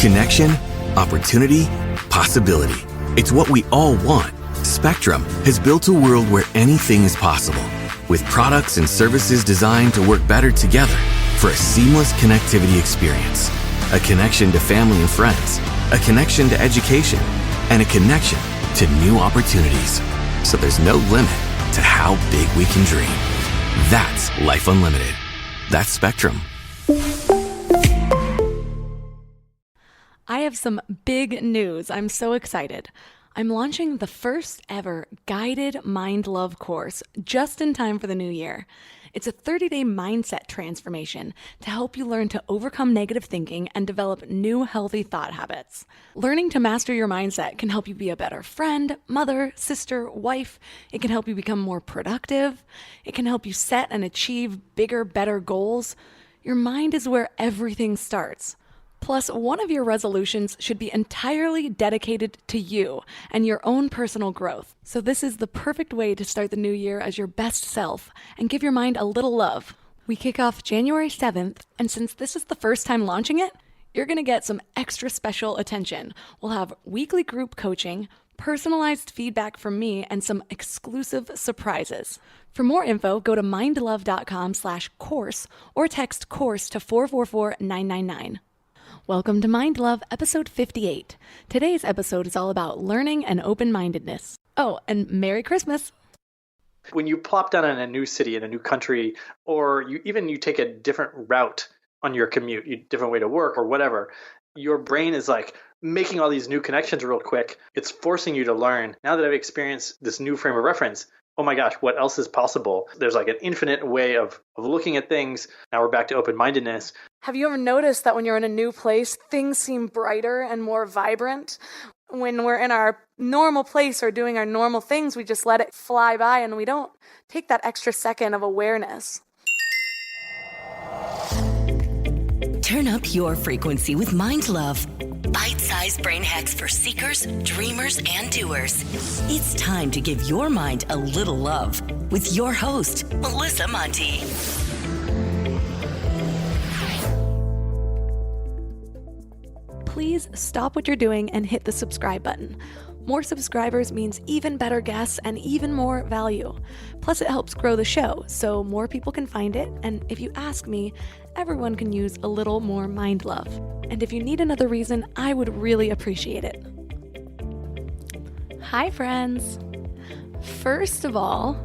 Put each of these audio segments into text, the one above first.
Connection, opportunity, possibility. It's what we all want. Spectrum has built a world where anything is possible, with products and services designed to work better together for a seamless connectivity experience. A connection to family and friends, a connection to education, and a connection to new opportunities. So there's no limit to how big we can dream. That's Life Unlimited. That's Spectrum. I have some big news. I'm so excited. I'm launching the first ever guided Mind Love course just in time for the new year. It's a 30-day mindset transformation to help you learn to overcome negative thinking and develop new healthy thought habits. Learning to master your mindset can help you be a better friend, mother, sister, wife. It can help you become more productive. It can help you set and achieve bigger, better goals. Your mind is where everything starts. Plus, one of your resolutions should be entirely dedicated to you and your own personal growth. So this is the perfect way to start the new year as your best self and give your mind a little love. We kick off January 7th, and since this is the first time launching it, you're going to get some extra special attention. We'll have weekly group coaching, personalized feedback from me, and some exclusive surprises. For more info, go to mindlove.com/course or text course to 444-999. Welcome to Mind Love, episode 58. Today's episode is all about learning and open-mindedness. Oh, and Merry Christmas. When you plop down in a new city, in a new country, or you take a different route on your commute, a different way to work or whatever, your brain is like making all these new connections real quick. It's forcing you to learn. Now that I've experienced this new frame of reference, oh my gosh, what else is possible? There's like an infinite way of looking at things. Now we're back to open-mindedness. Have you ever noticed that when you're in a new place, things seem brighter and more vibrant? When we're in our normal place or doing our normal things, we just let it fly by and we don't take that extra second of awareness. Turn up your frequency with Mind Love. Bite-sized brain hacks for seekers, dreamers, and doers. It's time to give your mind a little love with your host, Melissa Monti. Please stop what you're doing and hit the subscribe button. More subscribers means even better guests and even more value. Plus, it helps grow the show so more people can find it. And if you ask me, everyone can use a little more mind love. And if you need another reason, I would really appreciate it. Hi, friends. First of all,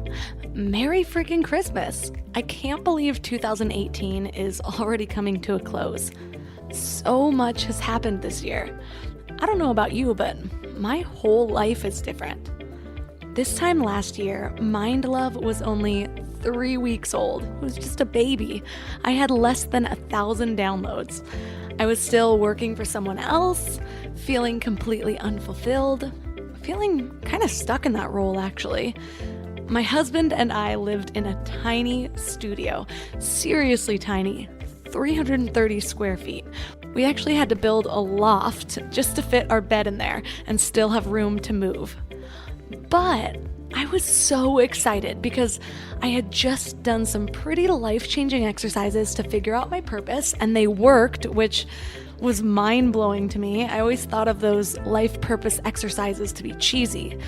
Merry freaking Christmas. I can't believe 2018 is already coming to a close. So much has happened this year. I don't know about you, but my whole life is different. This time last year, Mind Love was only 3 weeks old. It was just a baby. I had less than 1,000 downloads. I was still working for someone else, feeling completely unfulfilled, feeling kind of stuck in that role, actually. My husband and I lived in a tiny studio, seriously tiny, 330 square feet. We actually had to build a loft just to fit our bed in there and still have room to move. But I was so excited because I had just done some pretty life-changing exercises to figure out my purpose, and they worked, which was mind-blowing to me. I always thought of those life purpose exercises to be cheesy.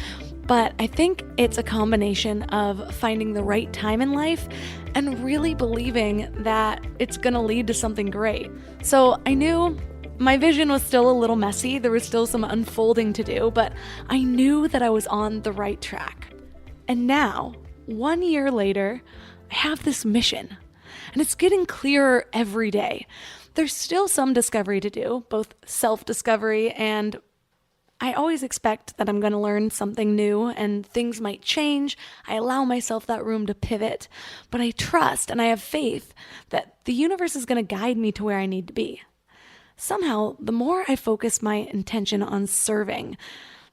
But I think it's a combination of finding the right time in life and really believing that it's gonna lead to something great. So I knew my vision was still a little messy. There was still some unfolding to do, but I knew that I was on the right track. And now, 1 year later, I have this mission, and it's getting clearer every day. There's still some discovery to do, both self-discovery and I always expect that I'm going to learn something new and things might change. I allow myself that room to pivot, but I trust and I have faith that the universe is going to guide me to where I need to be. Somehow, the more I focus my intention on serving,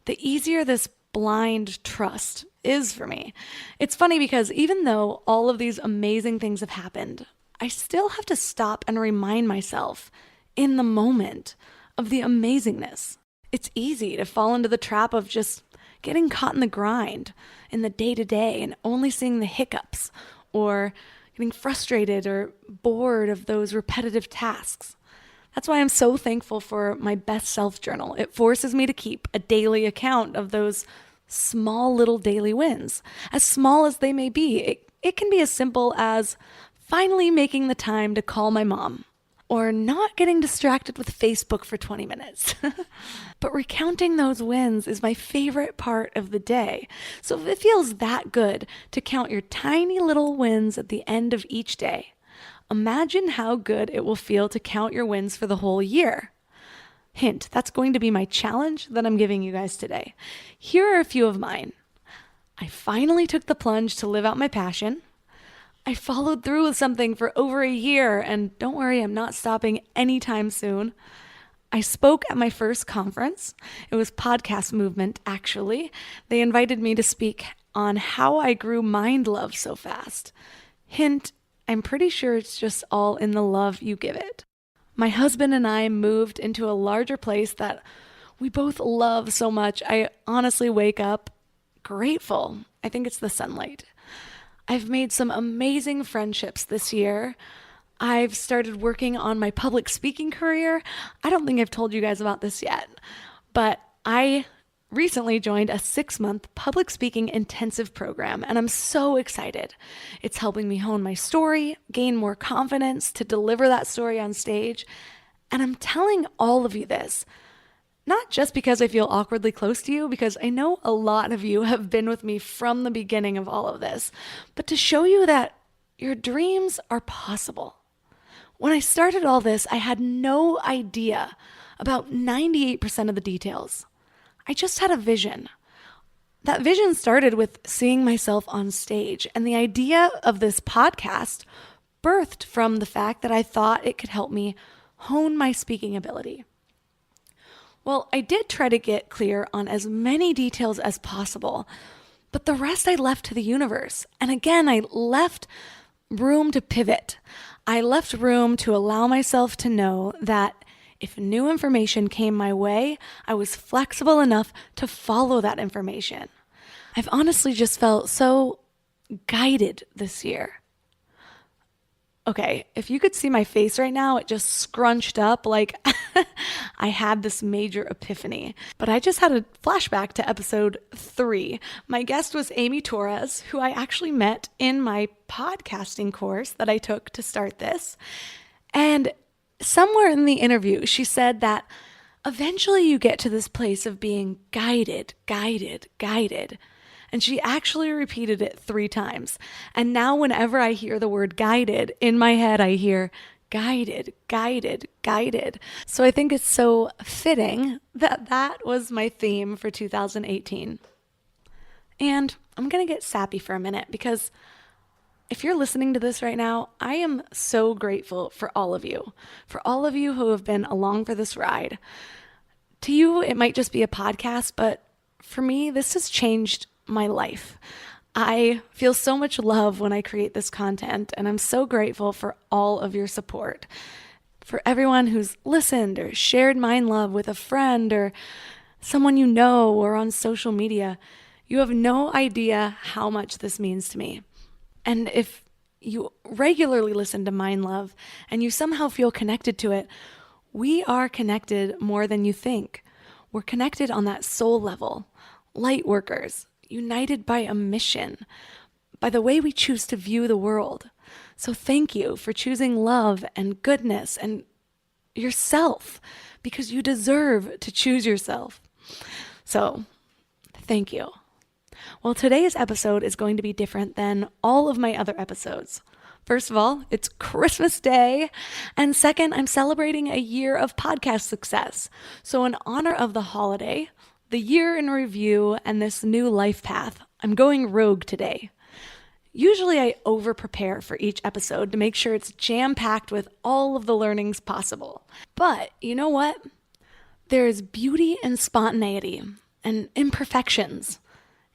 the easier this blind trust is for me. It's funny because even though all of these amazing things have happened, I still have to stop and remind myself in the moment of the amazingness. It's easy to fall into the trap of just getting caught in the grind, in the day-to-day, and only seeing the hiccups, or getting frustrated or bored of those repetitive tasks. That's why I'm so thankful for my best self journal. It forces me to keep a daily account of those small little daily wins. As small as they may be, it can be as simple as finally making the time to call my mom, or not getting distracted with Facebook for 20 minutes. But recounting those wins is my favorite part of the day. So if it feels that good to count your tiny little wins at the end of each day, imagine how good it will feel to count your wins for the whole year. Hint, that's going to be my challenge that I'm giving you guys today. Here are a few of mine. I finally took the plunge to live out my passion. I followed through with something for over a year, and don't worry, I'm not stopping anytime soon. I spoke at my first conference. It was Podcast Movement, actually. They invited me to speak on how I grew mind love so fast. Hint, I'm pretty sure it's just all in the love you give it. My husband and I moved into a larger place that we both love so much. I honestly wake up grateful. I think it's the sunlight. I've made some amazing friendships this year. I've started working on my public speaking career. I don't think I've told you guys about this yet, but I recently joined a 6-month public speaking intensive program, and I'm so excited. It's helping me hone my story, gain more confidence to deliver that story on stage. And I'm telling all of you this, not just because I feel awkwardly close to you, because I know a lot of you have been with me from the beginning of all of this, but to show you that your dreams are possible. When I started all this, I had no idea about 98% of the details. I just had a vision. That vision started with seeing myself on stage, and the idea of this podcast birthed from the fact that I thought it could help me hone my speaking ability. Well, I did try to get clear on as many details as possible, but the rest I left to the universe. And again, I left room to pivot. I left room to allow myself to know that if new information came my way, I was flexible enough to follow that information. I've honestly just felt so guided this year. Okay, if you could see my face right now, it just scrunched up like I had this major epiphany. But I just had a flashback to episode 3. My guest was Amy Torres, who I actually met in my podcasting course that I took to start this. And somewhere in the interview, she said that eventually you get to this place of being guided. And she actually repeated it 3 times. And now whenever I hear the word guided, in my head I hear guided. So I think it's so fitting that that was my theme for 2018. And I'm going to get sappy for a minute, because if you're listening to this right now, I am so grateful for all of you who have been along for this ride. To you, it might just be a podcast, but for me, this has changed my life. I feel so much love when I create this content, and I'm so grateful for all of your support. For everyone who's listened or shared Mind Love with a friend or someone you know or on social media, you have no idea how much this means to me. And if you regularly listen to Mind Love and you somehow feel connected to it, we are connected more than you think. We're connected on that soul level, light workers, united by a mission, by the way we choose to view the world. So thank you for choosing love and goodness and yourself, because you deserve to choose yourself. So thank you. Well, today's episode is going to be different than all of my other episodes. First of all, it's Christmas Day. And second, I'm celebrating a year of podcast success. So in honor of the holiday, the year in review, and this new life path, I'm going rogue today. Usually I over-prepare for each episode to make sure it's jam-packed with all of the learnings possible. But you know what? There is beauty in spontaneity and imperfections,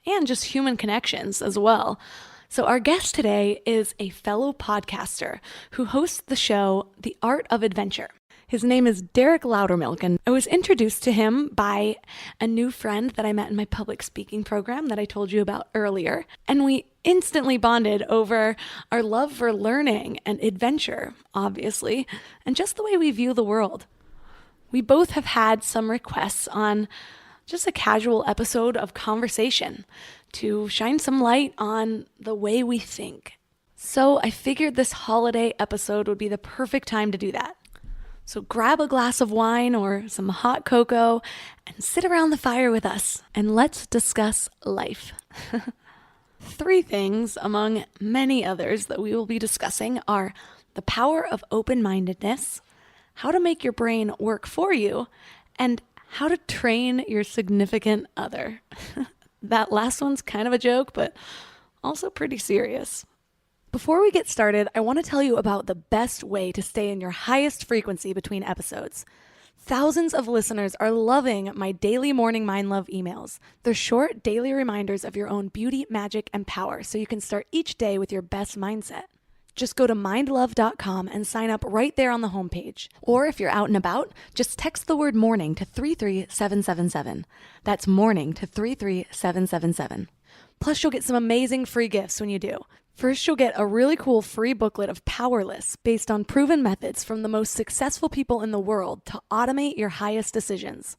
and just human connections as well. So our guest today is a fellow podcaster who hosts the show The Art of Adventure. His name is Derek Loudermilk, and I was introduced to him by a new friend that I met in my public speaking program that I told you about earlier. And we instantly bonded over our love for learning and adventure, obviously, and just the way we view the world. We both have had some requests on just a casual episode of conversation to shine some light on the way we think. So I figured this holiday episode would be the perfect time to do that. So grab a glass of wine or some hot cocoa and sit around the fire with us, and let's discuss life. 3 things, among many others that we will be discussing, are the power of open-mindedness, how to make your brain work for you, and how to train your significant other. That last one's kind of a joke, but also pretty serious. Before we get started, I want to tell you about the best way to stay in your highest frequency between episodes. Thousands of listeners are loving my daily morning Mind Love emails. They're short daily reminders of your own beauty, magic, and power so you can start each day with your best mindset. Just go to mindlove.com and sign up right there on the homepage. Or if you're out and about, just text the word morning to 33777. That's morning to 33777. Plus, you'll get some amazing free gifts when you do. First, you'll get a really cool free booklet of Powerless based on proven methods from the most successful people in the world to automate your highest decisions.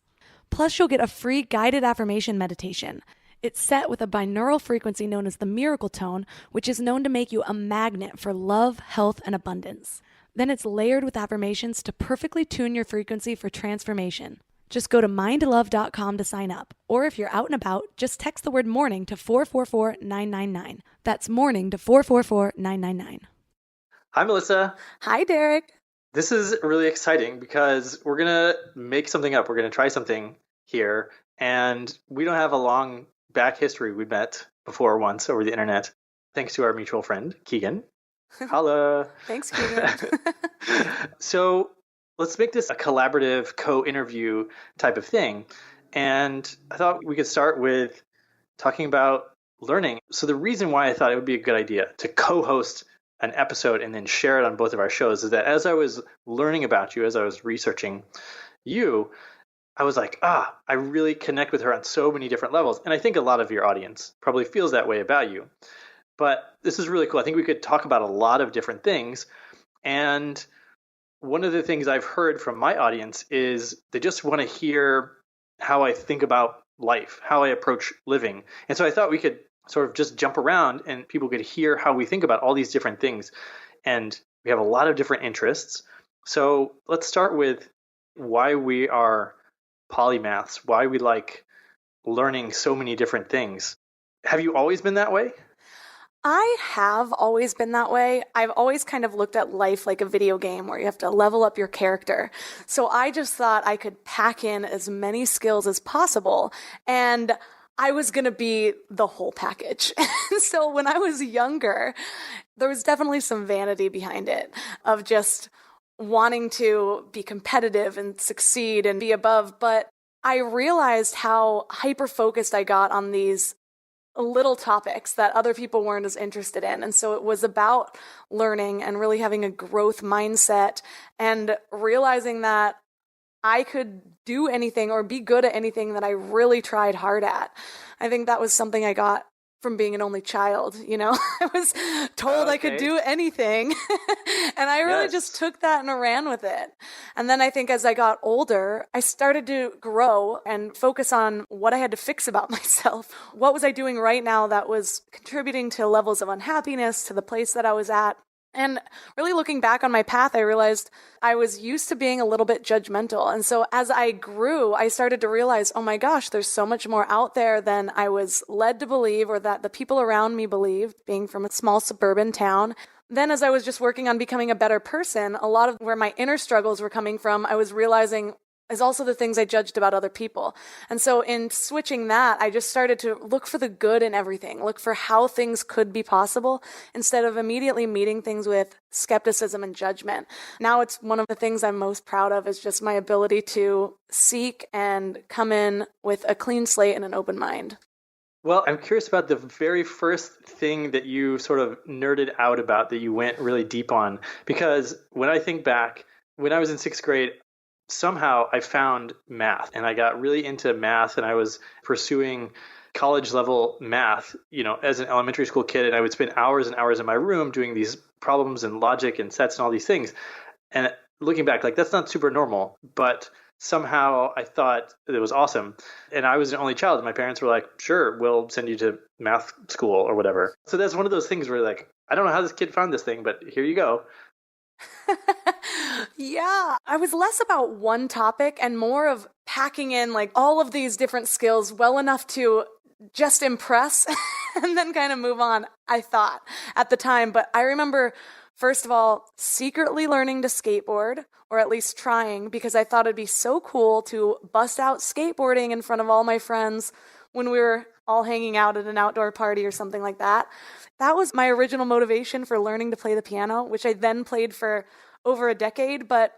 Plus, you'll get a free guided affirmation meditation. It's set with a binaural frequency known as the miracle tone, which is known to make you a magnet for love, health, and abundance. Then it's layered with affirmations to perfectly tune your frequency for transformation. Just go to mindlove.com to sign up. Or if you're out and about, just text the word morning to 444-999. That's morning to 444-999. Hi, Melissa. Hi, Derek. This is really exciting because we're going to make something up. We're going to try something here. And we don't have a long back history. We met before once over the internet, thanks to our mutual friend, Keegan. Holla. Thanks, Keegan. So let's make this a collaborative co-interview type of thing. And I thought we could start with talking about learning. So the reason why I thought it would be a good idea to co-host an episode and then share it on both of our shows is that as I was learning about you, as I was researching you, I was like, I really connect with her on so many different levels. And I think a lot of your audience probably feels that way about you. But this is really cool. I think we could talk about a lot of different things. And one of the things I've heard from my audience is they just want to hear how I think about life, how I approach living. And so I thought we could sort of just jump around and people could hear how we think about all these different things. And we have a lot of different interests. So let's start with why we are polymaths, why we like learning so many different things. Have you always been that way? I have always been that way. I've always kind of looked at life like a video game where you have to level up your character. So I just thought I could pack in as many skills as possible, and I was going to be the whole package. So when I was younger, there was definitely some vanity behind it of just wanting to be competitive and succeed and be above. But I realized how hyper-focused I got on these little topics that other people weren't as interested in. And so it was about learning and really having a growth mindset and realizing that I could do anything or be good at anything that I really tried hard at. I think that was something I got from being an only child, you know. I was told I could do anything. And I really just took that and ran with it. And then I think as I got older, I started to grow and focus on what I had to fix about myself. What was I doing right now that was contributing to levels of unhappiness, to the place that I was at? And really looking back on my path, I realized I was used to being a little bit judgmental. And so as I grew, I started to realize, oh my gosh, there's so much more out there than I was led to believe or that the people around me believed, being from a small suburban town. Then as I was just working on becoming a better person, a lot of where my inner struggles were coming from, I was realizing is also the things I judged about other people. And so in switching that, I just started to look for the good in everything, look for how things could be possible instead of immediately meeting things with skepticism and judgment. Now it's one of the things I'm most proud of is just my ability to seek and come in with a clean slate and an open mind. Well, I'm curious about the very first thing that you sort of nerded out about that you went really deep on, because when I think back, when I was in 6th grade, somehow I found math and I got really into math, and I was pursuing college level math, as an elementary school kid. And I would spend hours and hours in my room doing these problems and logic and sets and all these things. And looking back, like, that's not super normal, but somehow I thought it was awesome. And I was an only child, and my parents were like, sure, we'll send you to math school or whatever. So that's one of those things where, like, I don't know how this kid found this thing, but here you go. Yeah, I was less about one topic and more of packing in like all of these different skills well enough to just impress and then kind of move on, I thought at the time. But I remember, first of all, secretly learning to skateboard, or at least trying, because I thought it'd be so cool to bust out skateboarding in front of all my friends when we were all hanging out at an outdoor party or something like that. That was my original motivation for learning to play the piano, which I then played for over a decade. But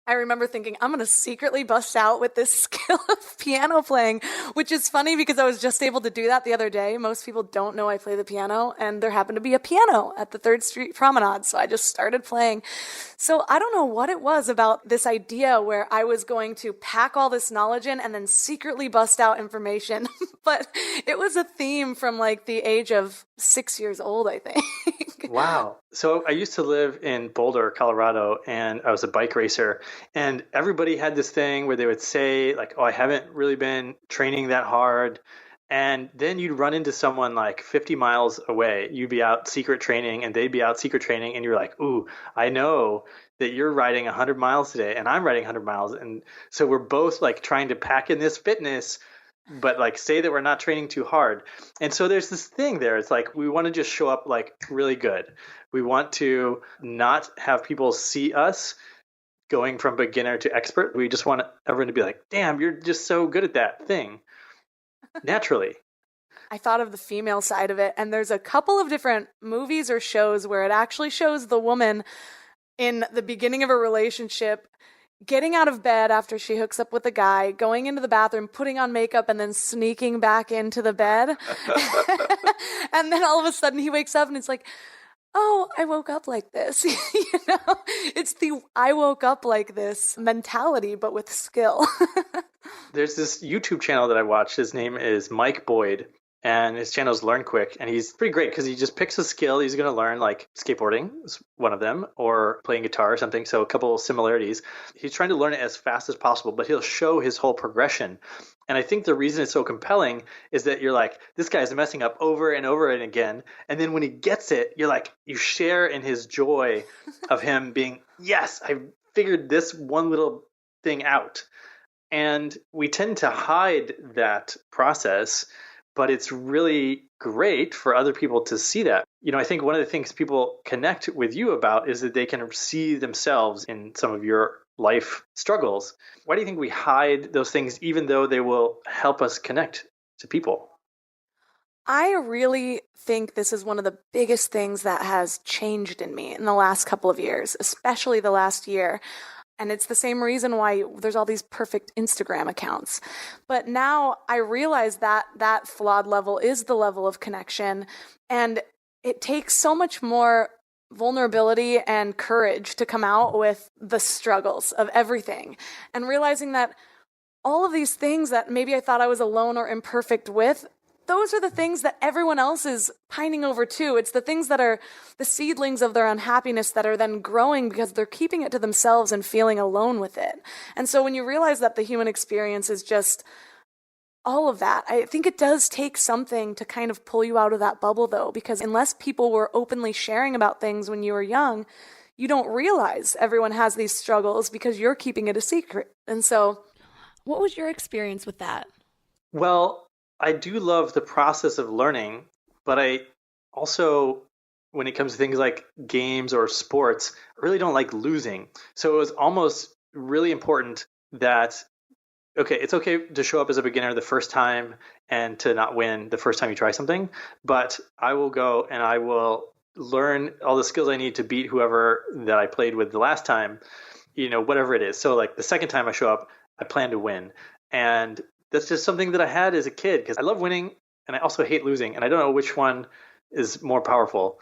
I remember thinking, I'm going to secretly bust out with this skill of piano playing, which is funny because I was just able to do that the other day. Most people don't know I play the piano, and there happened to be a piano at the 3rd Street Promenade, so I just started playing. So I don't know what it was about this idea where I was going to pack all this knowledge in and then secretly bust out information, but it was a theme from like the age of 6 years old, I think. Wow. So I used to live in Boulder, Colorado, and I was a bike racer. And everybody had this thing where they would say, like, oh, I haven't really been training that hard. And then you'd run into someone like 50 miles away. You'd be out secret training and they'd be out secret training. And you're like, ooh, I know that you're riding 100 miles today and I'm riding 100 miles. And so we're both like trying to pack in this fitness, but like say that we're not training too hard. And so there's this thing there. It's like we want to just show up like really good. We want to not have people see us going from beginner to expert. We just want everyone to be like, damn, you're just so good at that thing naturally. I thought of the female side of it, and there's a couple of different movies or shows where it actually shows the woman in the beginning of a relationship getting out of bed after she hooks up with a guy, going into the bathroom, putting on makeup, and then sneaking back into the bed. And then all of a sudden he wakes up and it's like, oh, I woke up like this. It's the I woke up like this mentality, but with skill. There's this YouTube channel that I watch. His name is Mike Boyd, and his channel is Learn Quick. And he's pretty great because he just picks a skill he's going to learn, like skateboarding is one of them, or playing guitar or something. So a couple of similarities. He's trying to learn it as fast as possible, but he'll show his whole progression. And I think the reason it's so compelling is that you're like, this guy's messing up over and over and again. And then when he gets it, you're like, you share in his joy of him being, yes, I figured this one little thing out. And we tend to hide that process, but it's really great for other people to see that. I think one of the things people connect with you about is that they can see themselves in some of your life struggles. Why do you think we hide those things, even though they will help us connect to people? I really think this is one of the biggest things that has changed in me in the last couple of years, especially the last year. And it's the same reason why there's all these perfect Instagram accounts. But now I realize that that flawed level is the level of connection. And it takes so much more vulnerability and courage to come out with the struggles of everything. And realizing that all of these things that maybe I thought I was alone or imperfect with, those are the things that everyone else is pining over too. It's the things that are the seedlings of their unhappiness that are then growing because they're keeping it to themselves and feeling alone with it. And so when you realize that the human experience is just all of that, I think it does take something to kind of pull you out of that bubble though, because unless people were openly sharing about things when you were young, you don't realize everyone has these struggles because you're keeping it a secret. And so what was your experience with that? Well, I do love the process of learning, but I also, when it comes to things like games or sports, I really don't like losing. So it was almost really important that, okay, it's okay to show up as a beginner the first time and to not win the first time you try something, but I will go and I will learn all the skills I need to beat whoever that I played with the last time, whatever it is. So like the second time I show up, I plan to win. And that's just something that I had as a kid because I love winning and I also hate losing. And I don't know which one is more powerful.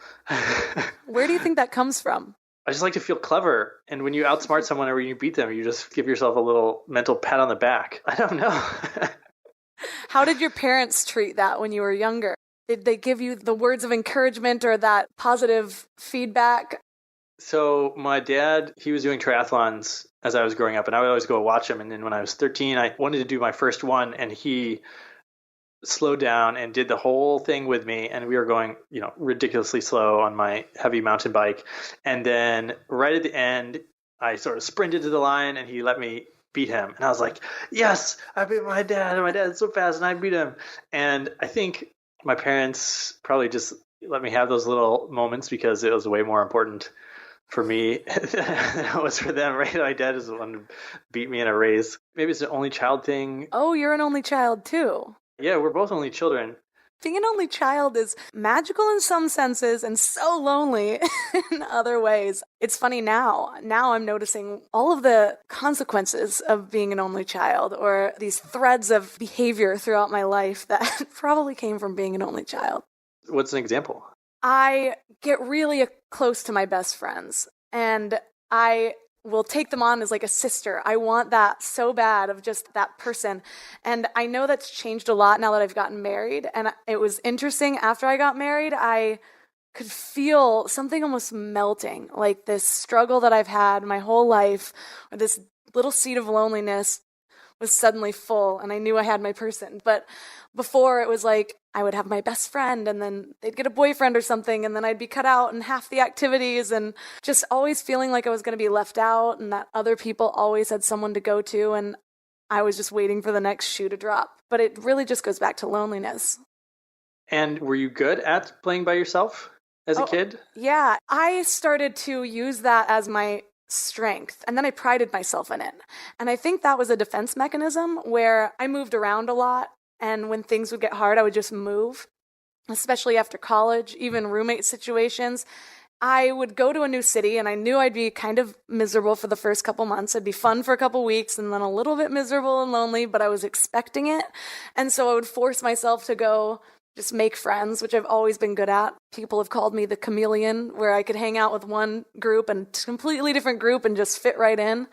Where do you think that comes from? I just like to feel clever. And when you outsmart someone or when you beat them, you just give yourself a little mental pat on the back. I don't know. How did your parents treat that when you were younger? Did they give you the words of encouragement or that positive feedback? So my dad, he was doing triathlons as I was growing up, and I would always go watch him. And then when I was 13, I wanted to do my first one, and he slowed down and did the whole thing with me. And we were going, ridiculously slow on my heavy mountain bike. And then right at the end, I sort of sprinted to the line, and he let me beat him. And I was like, yes, I beat my dad. And my dad's so fast, and I beat him. And I think my parents probably just let me have those little moments because it was way more important for me than it was for them, right? My dad is the one who beat me in a race. Maybe it's an only child thing. Oh, you're an only child too. Yeah, we're both only children. Being an only child is magical in some senses and so lonely in other ways. It's funny now. Now I'm noticing all of the consequences of being an only child, or these threads of behavior throughout my life that probably came from being an only child. What's an example? I get really close to my best friends, and I will take them on as like a sister. I want that so bad, of just that person. And I know that's changed a lot now that I've gotten married. And it was interesting. After I got married, I could feel something almost melting, like this struggle that I've had my whole life, or this little seed of loneliness was suddenly full, and I knew I had my person. But before, it was like I would have my best friend, and then they'd get a boyfriend or something, and then I'd be cut out in half the activities, and just always feeling like I was going to be left out, and that other people always had someone to go to, and I was just waiting for the next shoe to drop. But it really just goes back to loneliness. And were you good at playing by yourself as a kid? Yeah, I started to use that as my strength, and then I prided myself in it. And I think that was a defense mechanism where I moved around a lot, and when things would get hard, I would just move, especially after college, even roommate situations. I would go to a new city, and I knew I'd be kind of miserable for the first couple months. It'd be fun for a couple weeks, and then a little bit miserable and lonely, but I was expecting it. And so I would force myself to go just make friends, which I've always been good at. People have called me the chameleon, where I could hang out with one group and completely different group and just fit right in.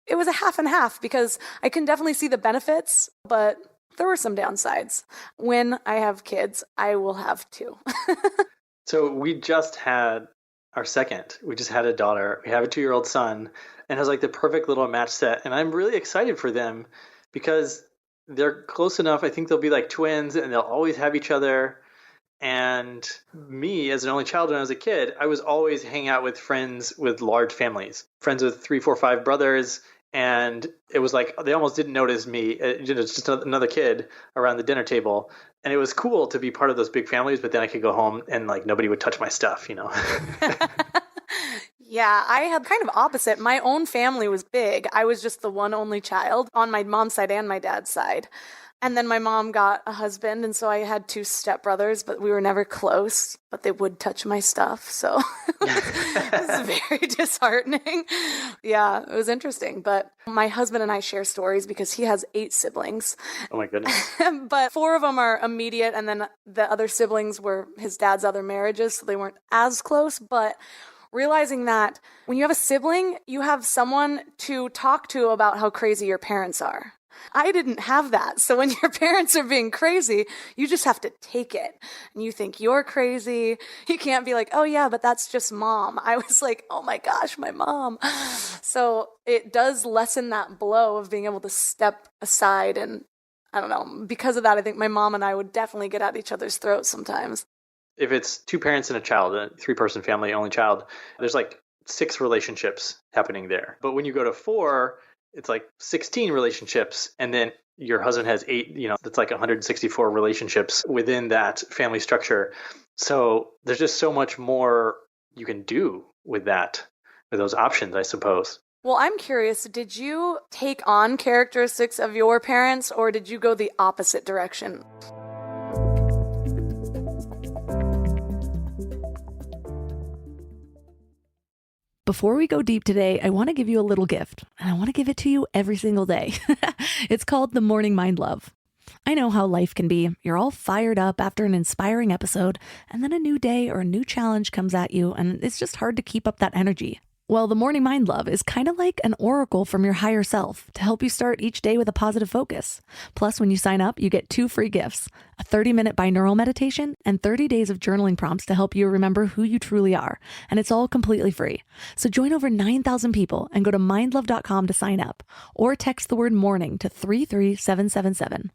It was a half and half, because I can definitely see the benefits, but there were some downsides. When I have kids, I will have two. So we just had our second. We just had a daughter. We have a 2-year-old son, and it was like the perfect little match set. And I'm really excited for them because they're close enough. I think they'll be like twins, and they'll always have each other. And me, as an only child when I was a kid, I was always hanging out with friends with large families, friends with 3, 4, 5 brothers. And it was like they almost didn't notice me. It's just another kid around the dinner table. And it was cool to be part of those big families, but then I could go home and like nobody would touch my stuff, Yeah, I had kind of opposite. My own family was big. I was just the one only child on my mom's side and my dad's side. And then my mom got a husband, and so I had 2 stepbrothers, but we were never close, but they would touch my stuff. So it was very disheartening. Yeah, it was interesting. But my husband and I share stories because he has 8 siblings. Oh my goodness. But 4 of them are immediate, and then the other siblings were his dad's other marriages, so they weren't as close. But realizing that when you have a sibling, you have someone to talk to about how crazy your parents are. I didn't have that. So when your parents are being crazy, you just have to take it. And you think you're crazy. You can't be like, oh yeah, but that's just mom. I was like, oh my gosh, my mom. So it does lessen that blow of being able to step aside. And I don't know, because of that, I think my mom and I would definitely get at each other's throats sometimes. If it's 2 parents and a child, a 3-person family, only child, there's like 6 relationships happening there. But when you go to 4, it's like 16 relationships, and then your husband has 8, that's like 164 relationships within that family structure. So there's just so much more you can do with that, with those options, I suppose. Well, I'm curious, did you take on characteristics of your parents, or did you go the opposite direction? Before we go deep today, I want to give you a little gift, and I want to give it to you every single day. It's called the Morning Mind Love. I know how life can be. You're all fired up after an inspiring episode, and then a new day or a new challenge comes at you, and it's just hard to keep up that energy. Well, the Morning Mind Love is kind of like an oracle from your higher self to help you start each day with a positive focus. Plus, when you sign up, you get 2 free gifts, a 30-minute binaural meditation and 30 days of journaling prompts to help you remember who you truly are. And it's all completely free. So join over 9,000 people and go to mindlove.com to sign up or text the word morning to 33777.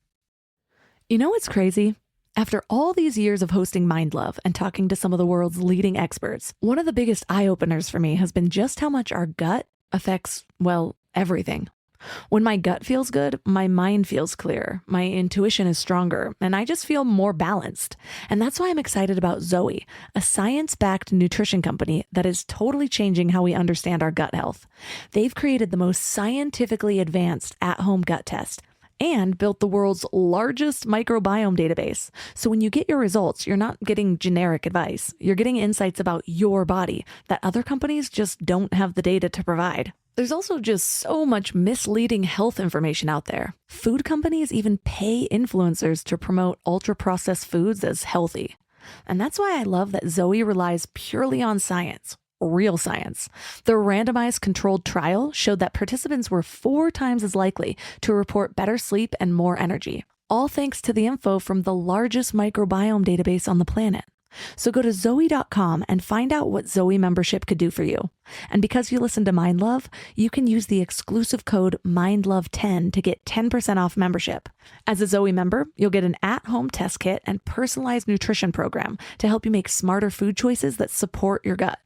You know what's crazy? After all these years of hosting Mind Love and talking to some of the world's leading experts, one of the biggest eye-openers for me has been just how much our gut affects, well, everything. When my gut feels good, my mind feels clear, my intuition is stronger, and I just feel more balanced. And that's why I'm excited about Zoe, a science-backed nutrition company that is totally changing how we understand our gut health. They've created the most scientifically advanced at-home gut test and built the world's largest microbiome database. So when you get your results, you're not getting generic advice. You're getting insights about your body that other companies just don't have the data to provide. There's also just so much misleading health information out there. Food companies even pay influencers to promote ultra-processed foods as healthy. And that's why I love that Zoe relies purely on science. Real science. Their randomized controlled trial showed that participants were 4 times as likely to report better sleep and more energy, all thanks to the info from the largest microbiome database on the planet. So go to Zoe.com and find out what Zoe membership could do for you. And because you listen to Mind Love, you can use the exclusive code MINDLOVE10 to get 10% off membership. As a Zoe member, you'll get an at-home test kit and personalized nutrition program to help you make smarter food choices that support your gut.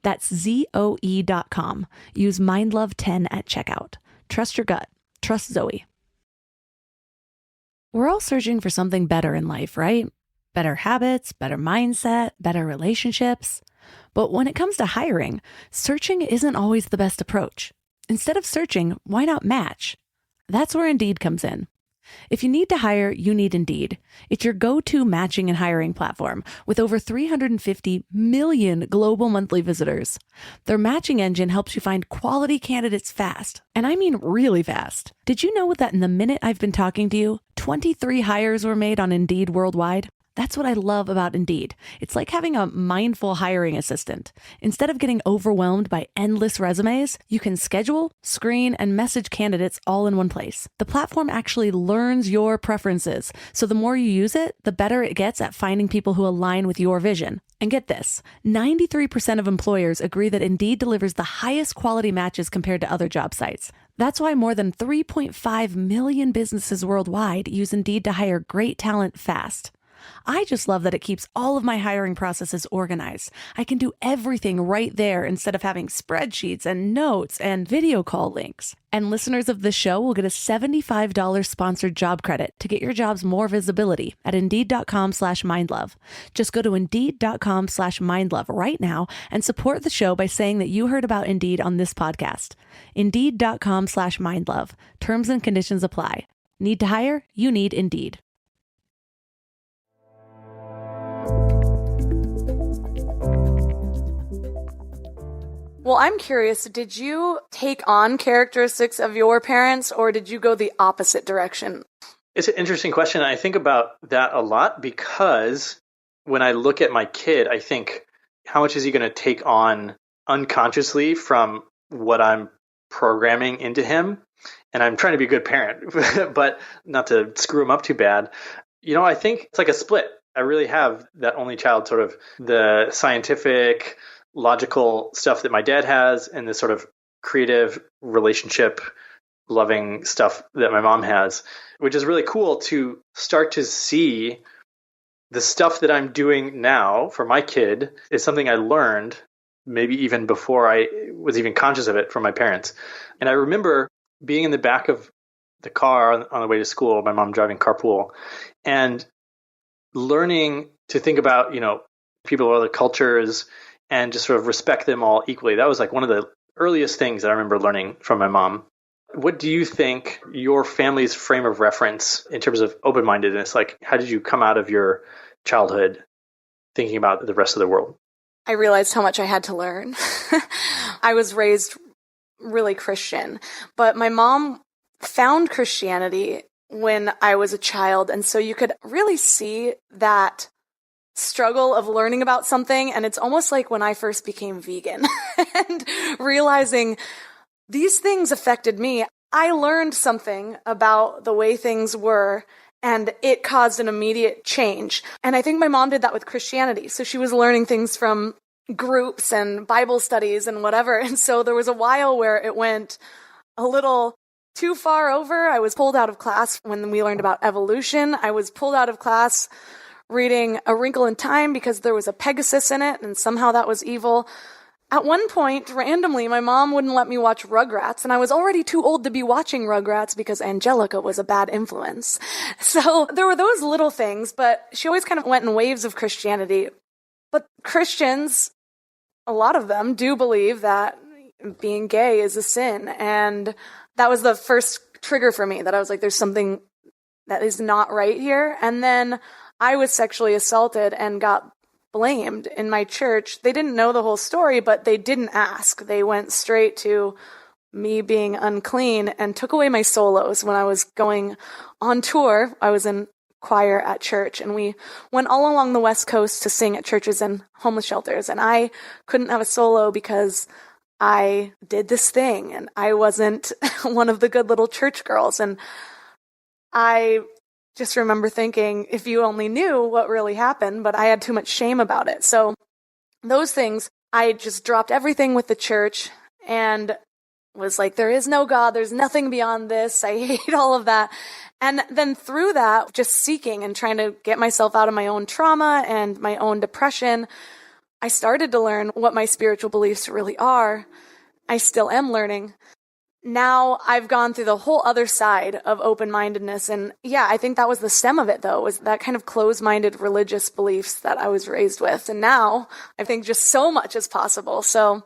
That's Zoe.com. Use MindLove10 at checkout. Trust your gut. Trust Zoe. We're all searching for something better in life, right? Better habits, better mindset, better relationships. But when it comes to hiring, searching isn't always the best approach. Instead of searching, why not match? That's where Indeed comes in. If you need to hire, you need Indeed. It's your go-to matching and hiring platform with over 350 million global monthly visitors. Their matching engine helps you find quality candidates fast. And I mean really fast. Did you know that in the minute I've been talking to you, 23 hires were made on Indeed worldwide? That's what I love about Indeed. It's like having a mindful hiring assistant. Instead of getting overwhelmed by endless resumes, you can schedule, screen, and message candidates all in one place. The platform actually learns your preferences, so the more you use it, the better it gets at finding people who align with your vision. And get this, 93% of employers agree that Indeed delivers the highest quality matches compared to other job sites. That's why more than 3.5 million businesses worldwide use Indeed to hire great talent fast. I just love that it keeps all of my hiring processes organized. I can do everything right there instead of having spreadsheets and notes and video call links. And listeners of this show will get a $75 sponsored job credit to get your jobs more visibility at Indeed.com/mindlove. Just go to Indeed.com/mindlove right now and support the show by saying that you heard about Indeed on this podcast. Indeed.com/mindlove. Terms and conditions apply. Need to hire? You need Indeed. Well, I'm curious, did you take on characteristics of your parents or did you go the opposite direction? It's an interesting question. I think about that a lot because when I look at my kid, I think, how much is he going to take on unconsciously from what I'm programming into him? And I'm trying to be a good parent, but not to screw him up too bad. I think it's like a split. I really have that only child, sort of the scientific, logical stuff that my dad has and the sort of creative relationship loving stuff that my mom has, which is really cool to start to see the stuff that I'm doing now for my kid is something I learned maybe even before I was even conscious of it from my parents. And I remember being in the back of the car on the way to school, my mom driving carpool, and learning to think about, people of other cultures and just sort of respect them all equally. That was like one of the earliest things that I remember learning from my mom. What do you think your family's frame of reference in terms of open-mindedness? Like, how did you come out of your childhood thinking about the rest of the world? I realized how much I had to learn. I was raised really Christian, but my mom found Christianity when I was a child. And so you could really see that struggle of learning about something. And it's almost like when I first became vegan and realizing these things affected me. I learned something about the way things were, and it caused an immediate change. And I think my mom did that with Christianity. So she was learning things from groups and Bible studies and whatever. And so there was a while where it went a little too far over. I was pulled out of class when we learned about evolution. I was pulled out of class reading A Wrinkle in Time because there was a Pegasus in it, and somehow that was evil. At one point, randomly, my mom wouldn't let me watch Rugrats, and I was already too old to be watching Rugrats because Angelica was a bad influence. So there were those little things, but she always kind of went in waves of Christianity. But Christians, a lot of them, do believe that being gay is a sin, and that was the first trigger for me, that I was like, there's something that is not right here. And then I was sexually assaulted and got blamed in my church. They didn't know the whole story, but they didn't ask. They went straight to me being unclean and took away my solos when I was going on tour. I was in choir at church, and we went all along the West Coast to sing at churches and homeless shelters. And I couldn't have a solo because I did this thing, and I wasn't one of the good little church girls. And I just remember thinking, if you only knew what really happened, but I had too much shame about it. So those things, I just dropped everything with the church and was like, there is no God, there's nothing beyond this. I hate all of that. And then through that, just seeking and trying to get myself out of my own trauma and my own depression, I started to learn what my spiritual beliefs really are. I still am learning. Now I've gone through the whole other side of open-mindedness. And yeah, I think that was the stem of it, though, was that kind of closed-minded religious beliefs that I was raised with. And now I think just so much is possible. So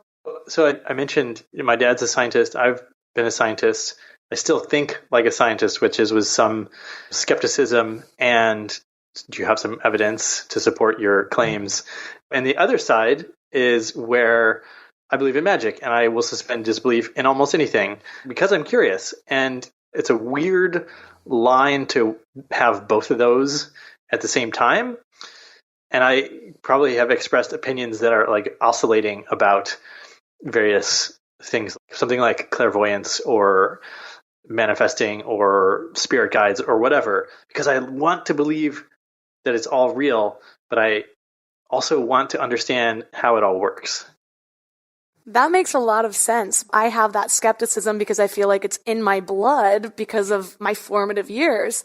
I mentioned my dad's a scientist. I've been a scientist. I still think like a scientist, which is with some skepticism. And do you have some evidence to support your claims? And the other side is where I believe in magic, and I will suspend disbelief in almost anything because I'm curious. And it's a weird line to have both of those at the same time. And I probably have expressed opinions that are like oscillating about various things, something like clairvoyance or manifesting or spirit guides or whatever, because I want to believe that it's all real, but I also want to understand how it all works. that makes a lot of sense. I have that skepticism because I feel like it's in my blood because of my formative years.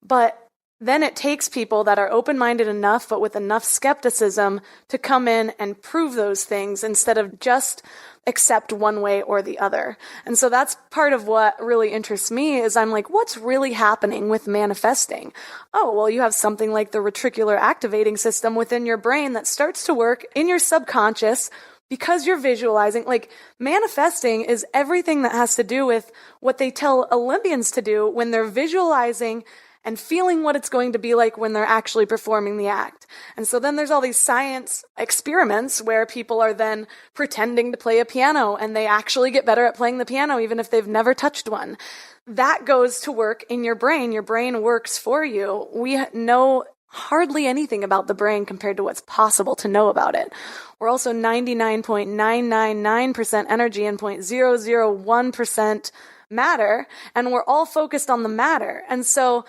But then it takes people that are open-minded enough, but with enough skepticism to come in and prove those things instead of just accept one way or the other. And so that's part of what really interests me is I'm like, what's really happening with manifesting? Oh, well, you have something like the reticular activating system within your brain that starts to work in your subconscious because you're visualizing. Like, manifesting is everything that has to do with what they tell Olympians to do when they're visualizing and feeling what it's going to be like when they're actually performing the act. And so then there's all these science experiments where people are then pretending to play a piano and they actually get better at playing the piano even if they've never touched one. That goes to work in your brain. Your brain works for you. We know hardly anything about the brain compared to what's possible to know about it. We're also 99.999% energy and 0.001% matter, and we're all focused on the matter. And so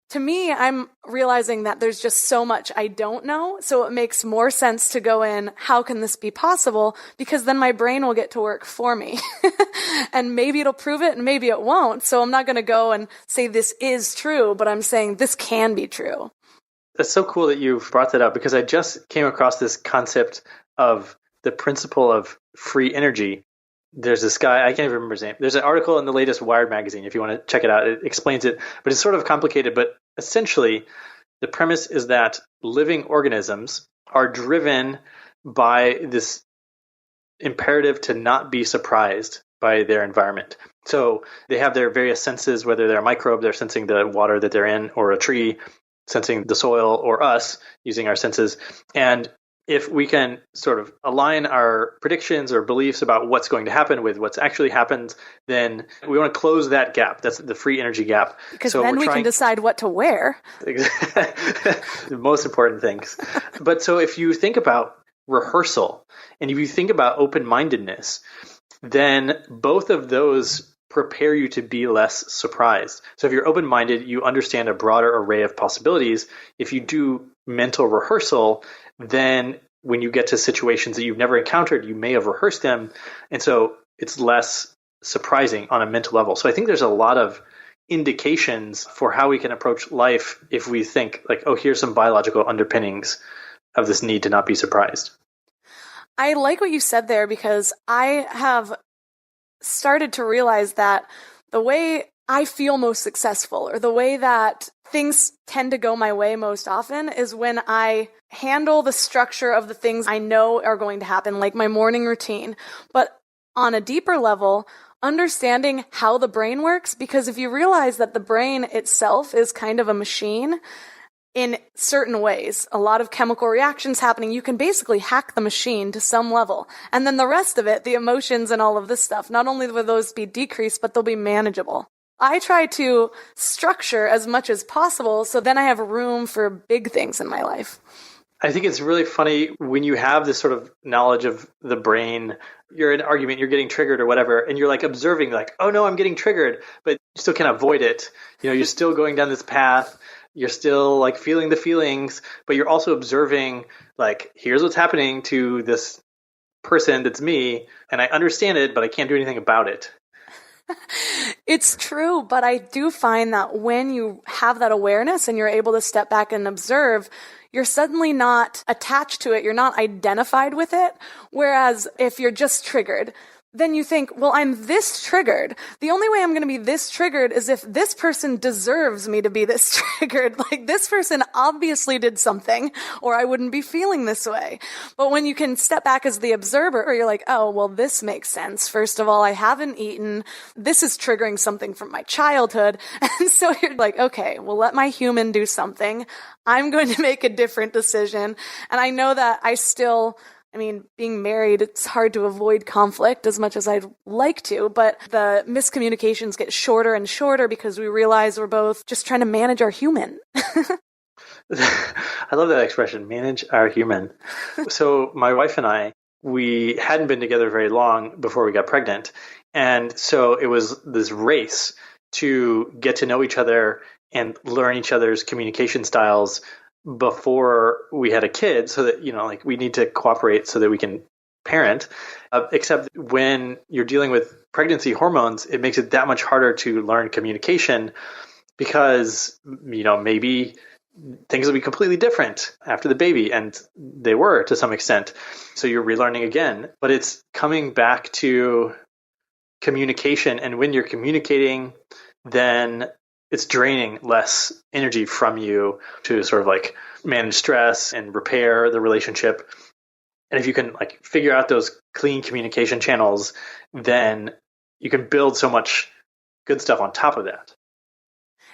to me, I'm realizing that there's just so much I don't know, so it makes more sense to go in, how can this be possible? Because then my brain will get to work for me. And maybe it'll prove it and maybe it won't. So I'm not going to go and say this is true, but I'm saying this can be true. That's so cool that you've brought that up, because I just came across this concept of the principle of free energy. There's this guy, I can't even remember his name. There's an article in the latest Wired magazine, if you want to check it out. It explains it, but it's sort of complicated. But essentially, the premise is that living organisms are driven by this imperative to not be surprised by their environment. So they have their various senses, whether they're a microbe, they're sensing the water that they're in, or a tree, sensing the soil, or us, using our senses. And if we can sort of align our predictions or beliefs about what's going to happen with what's actually happened, then we want to close that gap. That's the free energy gap. Because then we can decide what to wear. The most important things. But so if you think about rehearsal and if you think about open-mindedness, then both of those prepare you to be less surprised. So if you're open-minded, you understand a broader array of possibilities. If you do mental rehearsal, then when you get to situations that you've never encountered, you may have rehearsed them. And so it's less surprising on a mental level. So I think there's a lot of indications for how we can approach life if we think like, oh, here's some biological underpinnings of this need to not be surprised. I like what you said there, because I have started to realize that the way I feel most successful, or the way that things tend to go my way most often, is when I handle the structure of the things I know are going to happen, like my morning routine. But on a deeper level, understanding how the brain works, because if you realize that the brain itself is kind of a machine in certain ways, a lot of chemical reactions happening, you can basically hack the machine to some level. And then the rest of it, the emotions and all of this stuff, not only will those be decreased, but they'll be manageable. I try to structure as much as possible so then I have room for big things in my life. I think it's really funny when you have this sort of knowledge of the brain, you're in an argument, you're getting triggered or whatever, and you're like observing like, oh no, I'm getting triggered, but you still can't avoid it. You know, you're still going down this path. You're still like feeling the feelings, but you're also observing like, here's what's happening to this person that's me, and I understand it, but I can't do anything about it. It's true, but I do find that when you have that awareness and you're able to step back and observe, you're suddenly not attached to it. You're not identified with it. Whereas if you're just triggered, then you think, well, I'm this triggered. The only way I'm going to be this triggered is if this person deserves me to be this triggered. Like, this person obviously did something, or I wouldn't be feeling this way. But when you can step back as the observer, or you're like, oh, well, this makes sense. First of all, I haven't eaten. This is triggering something from my childhood. And so you're like, okay, well, let my human do something. I'm going to make a different decision. And I know that being married, it's hard to avoid conflict as much as I'd like to, but the miscommunications get shorter and shorter because we realize we're both just trying to manage our human. I love that expression, manage our human. So my wife and I, we hadn't been together very long before we got pregnant. And so it was this race to get to know each other and learn each other's communication styles before we had a kid, so that, like, we need to cooperate so that we can parent. Except when you're dealing with pregnancy hormones, it makes it that much harder to learn communication because, maybe things will be completely different after the baby, and they were to some extent. So you're relearning again, but it's coming back to communication. And when you're communicating, then it's draining less energy from you to sort of like manage stress and repair the relationship. And if you can like figure out those clean communication channels, then you can build so much good stuff on top of that.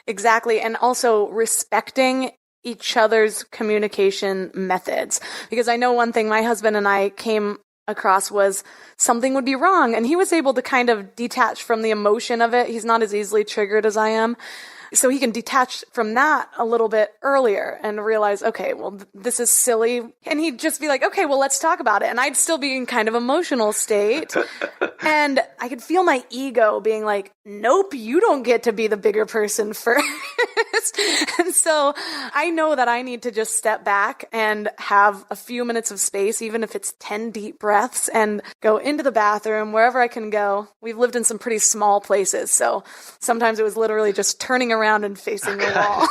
Exactly. And also respecting each other's communication methods. Because I know one thing my husband and I came across was something would be wrong, and he was able to kind of detach from the emotion of it. He's not as easily triggered as I am. So he can detach from that a little bit earlier and realize, okay, well, this is silly. And he'd just be like, okay, well, let's talk about it. And I'd still be in kind of emotional state. And I could feel my ego being like, nope, you don't get to be the bigger person first. And so I know that I need to just step back and have a few minutes of space, even if it's 10 deep breaths, and go into the bathroom, wherever I can go. We've lived in some pretty small places, so sometimes it was literally just turning around and facing the wall.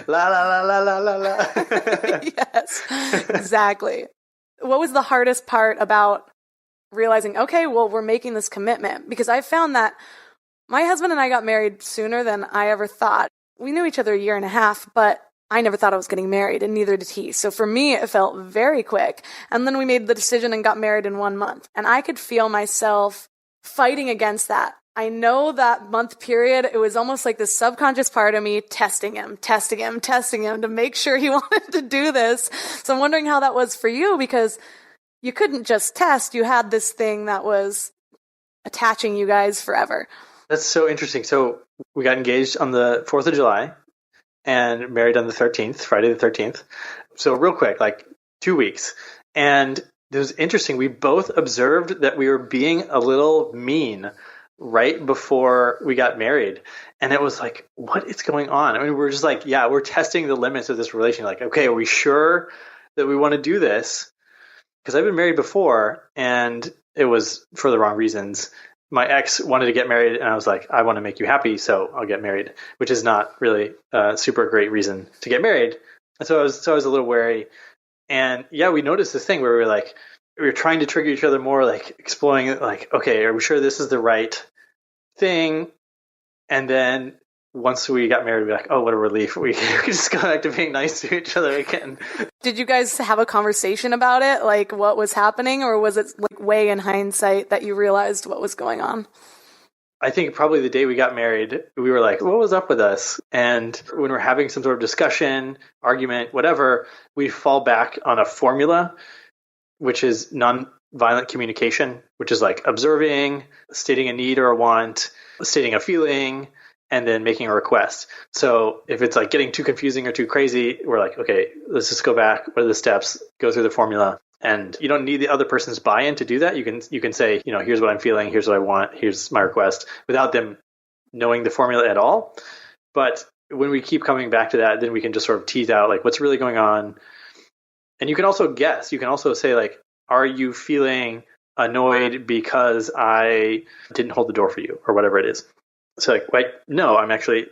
La la la la la la. Yes, exactly. What was the hardest part about realizing, okay, well, we're making this commitment? Because I found that my husband and I got married sooner than I ever thought. We knew each other a year and a half, but I never thought I was getting married, and neither did he. So for me, it felt very quick. And then we made the decision and got married in 1 month. And I could feel myself fighting against that I know that month period, it was almost like this subconscious part of me testing him to make sure he wanted to do this. So I'm wondering how that was for you, because you couldn't just test. You had this thing that was attaching you guys forever. That's so interesting. So we got engaged on the 4th of July and married on the 13th, Friday the 13th. So real quick, like 2 weeks. And it was interesting. We both observed that we were being a little mean right before we got married. And it was like, what is going on? I mean, we're just like, yeah, we're testing the limits of this relationship. Like, okay, are we sure that we want to do this? Because I've been married before and it was for the wrong reasons. My ex wanted to get married and I was like, I want to make you happy, so I'll get married, which is not really a super great reason to get married. And so I was a little wary. And yeah, we noticed this thing where we were trying to trigger each other more, like exploring, like, okay, are we sure this is the right thing? And then once we got married, we were like, oh, what a relief. We could just go back to being nice to each other again. Did you guys have a conversation about it? Like what was happening? Or was it like way in hindsight that you realized what was going on? I think probably the day we got married, we were like, what was up with us? And when we're having some sort of discussion, argument, whatever, we fall back on a formula, which is nonviolent communication, which is like observing, stating a need or a want, stating a feeling, and then making a request. So if it's like getting too confusing or too crazy, we're like, okay, let's just go back. What are the steps? Go through the formula. And you don't need the other person's buy-in to do that. You can say, here's what I'm feeling, here's what I want, here's my request, without them knowing the formula at all. But when we keep coming back to that, then we can just sort of tease out like what's really going on. And you can also guess. You can also say like, are you feeling annoyed because I didn't hold the door for you or whatever it is? So like, no, I'm actually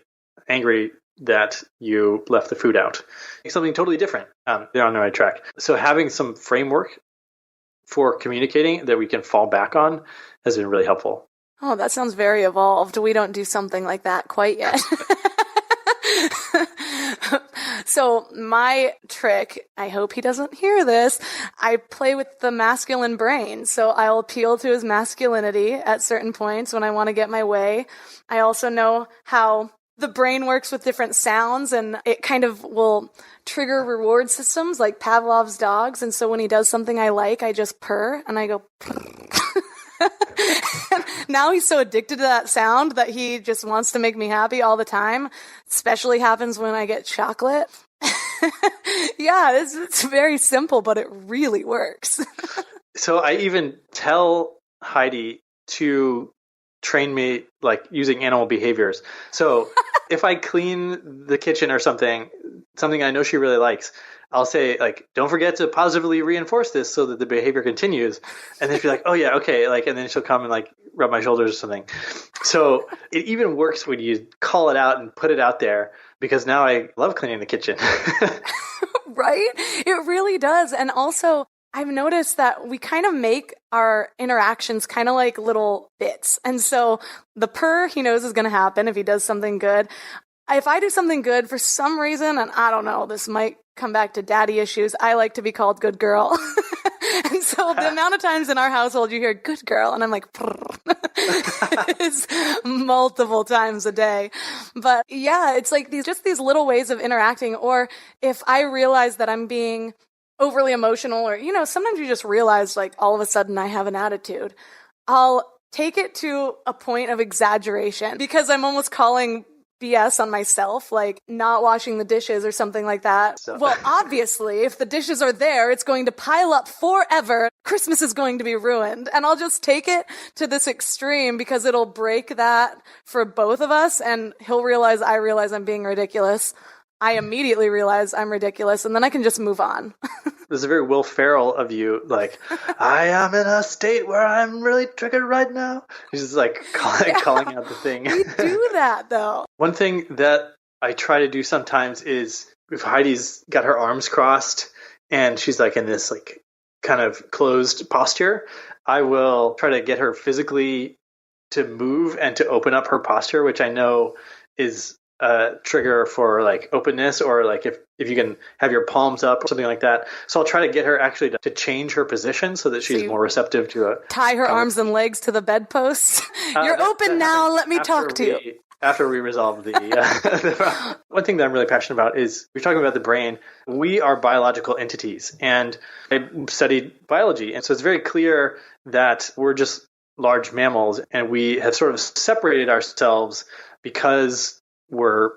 angry that you left the food out. It's something totally different. They're on the right track. So having some framework for communicating that we can fall back on has been really helpful. Oh, that sounds very evolved. We don't do something like that quite yet. So my trick, I hope he doesn't hear this, I play with the masculine brain. So I'll appeal to his masculinity at certain points when I want to get my way. I also know how the brain works with different sounds, and it kind of will trigger reward systems like Pavlov's dogs. And so when he does something I like, I just purr and I go now he's so addicted to that sound that he just wants to make me happy all the time. Especially happens when I get chocolate. Yeah, it's very simple, but it really works. So I even tell Heidi to train me like using animal behaviors. So if I clean the kitchen or something I know she really likes, I'll say like, don't forget to positively reinforce this so that the behavior continues. And then she'll be like, oh yeah, okay. Like, and then she'll come and like rub my shoulders or something. So it even works when you call it out and put it out there, because now I love cleaning the kitchen. Right? It really does. And also I've noticed that we kind of make our interactions kind of like little bits. And so the purr he knows is going to happen if he does something good. If I do something good for some reason, and I don't know, this might come back to daddy issues, I like to be called good girl. And so the amount of times in our household you hear good girl, and I'm like, it's multiple times a day. But yeah, it's like these little ways of interacting. Or if I realize that I'm being overly emotional, or, sometimes you just realize like all of a sudden I have an attitude, I'll take it to a point of exaggeration because I'm almost calling BS on myself, like not washing the dishes or something like that. So. Well, obviously, if the dishes are there, it's going to pile up forever. Christmas is going to be ruined. And I'll just take it to this extreme because it'll break that for both of us. And he'll realize I realize I'm being ridiculous. I immediately realize I'm ridiculous, and then I can just move on. This is very Will Ferrell of you. Like, I am in a state where I'm really triggered right now. He's just like calling out the thing. We do that, though. One thing that I try to do sometimes is if Heidi's got her arms crossed and she's like in this like kind of closed posture, I will try to get her physically to move and to open up her posture, which I know is a trigger for like openness, or like if you can have your palms up or something like that. So I'll try to get her actually to change her position so that she's more receptive to a tie her arms and legs to the bedposts. You're open now. Let me talk to you. After we resolve the one thing that I'm really passionate about is we're talking about the brain. We are biological entities, and I studied biology, and so it's very clear that we're just large mammals, and we have sort of separated ourselves because we're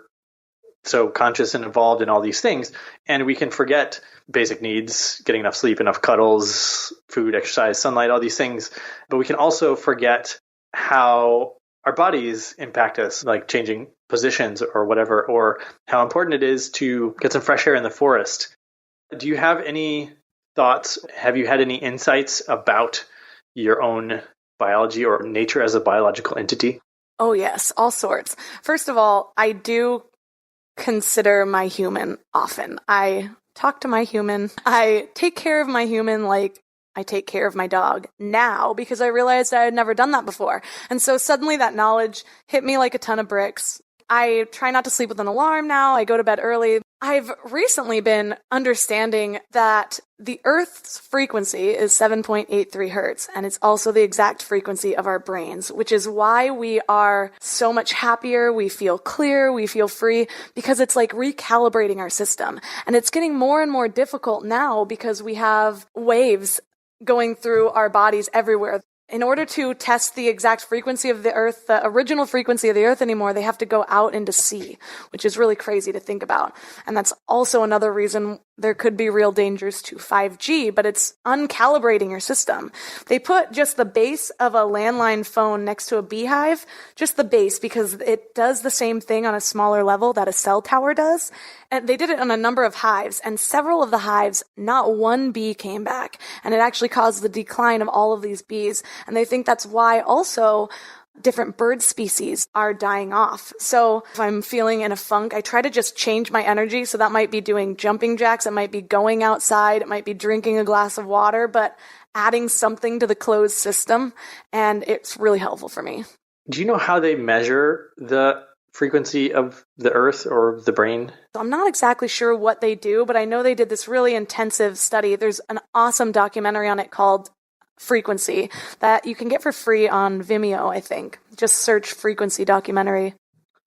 so conscious and involved in all these things, and we can forget basic needs, getting enough sleep, enough cuddles, food, exercise, sunlight, all these things. But we can also forget how our bodies impact us, like changing positions or whatever, or how important it is to get some fresh air in the forest. Do you have any thoughts? Have you had any insights about your own biology or nature as a biological entity? Oh, yes, all sorts. First of all, I do consider my human often. I talk to my human. I take care of my human like I take care of my dog now, because I realized I had never done that before. And so suddenly that knowledge hit me like a ton of bricks. I try not to sleep with an alarm now. I go to bed early. I've recently been understanding that the Earth's frequency is 7.83 hertz, and it's also the exact frequency of our brains, which is why we are so much happier, we feel clear, we feel free, because it's like recalibrating our system. And it's getting more and more difficult now because we have waves going through our bodies everywhere. In order to test the exact frequency of the Earth, the original frequency of the Earth anymore, they have to go out into sea, which is really crazy to think about. And that's also another reason there could be real dangers to 5G, but it's uncalibrating your system. They put just the base of a landline phone next to a beehive, just the base, because it does the same thing on a smaller level that a cell tower does. And they did it on a number of hives, and several of the hives, not one bee came back. And it actually caused the decline of all of these bees. And they think that's why also different bird species are dying off. So if I'm feeling in a funk, I try to just change my energy. So that might be doing jumping jacks. It might be going outside. It might be drinking a glass of water, but adding something to the closed system. And it's really helpful for me. Do you know how they measure the frequency of the Earth or the brain? I'm not exactly sure what they do, but I know they did this really intensive study. There's an awesome documentary on it called Frequency that you can get for free on Vimeo, I think. Just search Frequency documentary.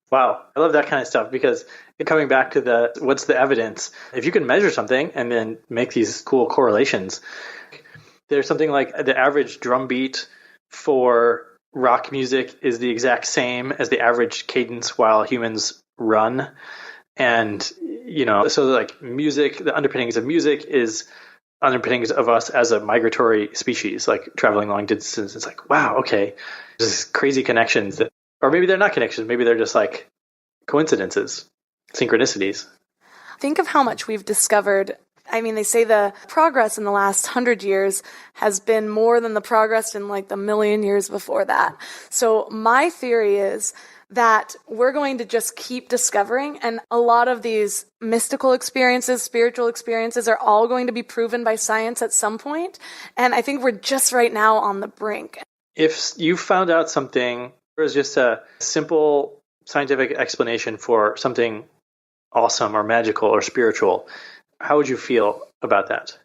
Wow. I love that kind of stuff, because coming back to what's the evidence? If you can measure something and then make these cool correlations, there's something like the average drum beat for rock music is the exact same as the average cadence while humans run. And, so like music, the underpinnings of music is underpinnings of us as a migratory species, like traveling long distances. It's like, wow, okay, there's crazy connections or maybe they're not connections. Maybe they're just like coincidences, synchronicities. Think of how much we've discovered. I mean, they say the progress in the last 100 years has been more than the progress in like the million years before that. So my theory is that we're going to just keep discovering, and a lot of these mystical experiences, spiritual experiences are all going to be proven by science at some point. And I think we're just right now on the brink. If you found out something, there was just a simple scientific explanation for something awesome or magical or spiritual, how would you feel about that?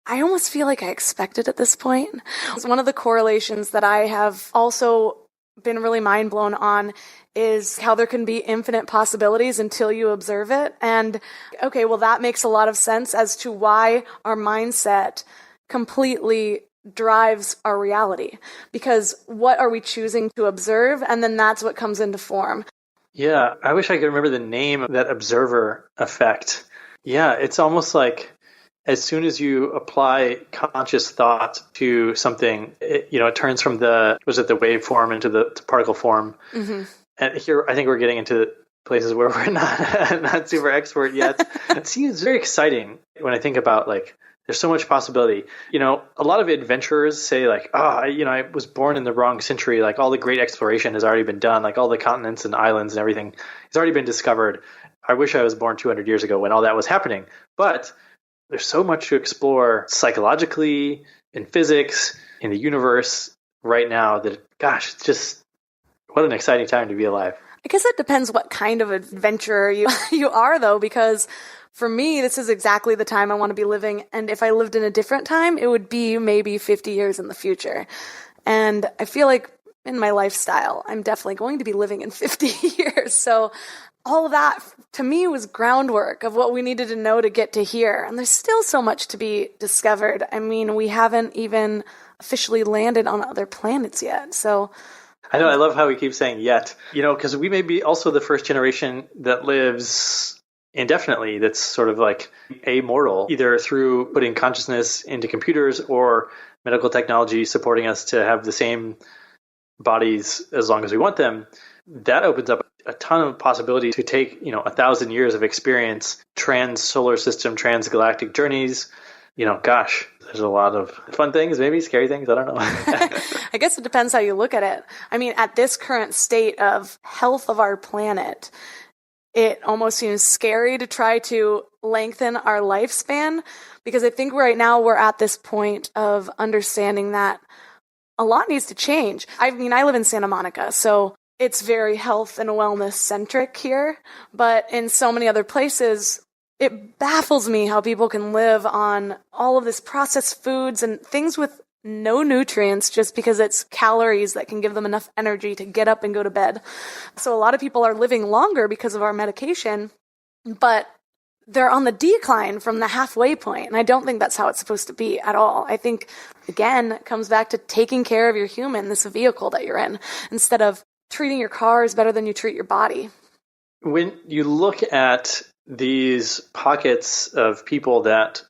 I almost feel like I expect it at this point. It's one of the correlations that I have also been really mind blown on is how there can be infinite possibilities until you observe it. And okay, well, that makes a lot of sense as to why our mindset completely drives our reality. Because what are we choosing to observe? And then that's what comes into form. Yeah, I wish I could remember the name of that observer effect. Yeah, it's almost like as soon as you apply conscious thought to something, it turns from the wave form into the particle form. Mm-hmm. And here, I think we're getting into places where we're not super expert yet. It seems very exciting when I think about there's so much possibility. A lot of adventurers say I was born in the wrong century. Like all the great exploration has already been done. Like all the continents and islands and everything has already been discovered. I wish I was born 200 years ago when all that was happening. But there's so much to explore psychologically, in physics, in the universe right now that, gosh, it's just what an exciting time to be alive. I guess it depends what kind of adventurer you are, though, because for me, this is exactly the time I want to be living. And if I lived in a different time, it would be maybe 50 years in the future. And I feel like in my lifestyle, I'm definitely going to be living in 50 years. So all of that, to me, was groundwork of what we needed to know to get to here. And there's still so much to be discovered. I mean, we haven't even officially landed on other planets yet. So I know, I love how we keep saying yet, because we may be also the first generation that lives indefinitely, that's sort of like amortal, either through putting consciousness into computers or medical technology supporting us to have the same bodies as long as we want them. That opens up a ton of possibilities to take, 1,000 years of experience, trans-solar system, transgalactic journeys. There's a lot of fun things, maybe scary things. I don't know. I guess it depends how you look at it. I mean, at this current state of health of our planet, it almost seems scary to try to lengthen our lifespan, because I think right now we're at this point of understanding that a lot needs to change. I mean, I live in Santa Monica, so it's very health and wellness centric here, but in so many other places, it baffles me how people can live on all of this processed foods and things with no nutrients just because it's calories that can give them enough energy to get up and go to bed. So a lot of people are living longer because of our medication, but they're on the decline from the halfway point. And I don't think that's how it's supposed to be at all. I think, again, it comes back to taking care of your human, this vehicle that you're in, instead of treating your cars better than you treat your body. When you look at these pockets of people that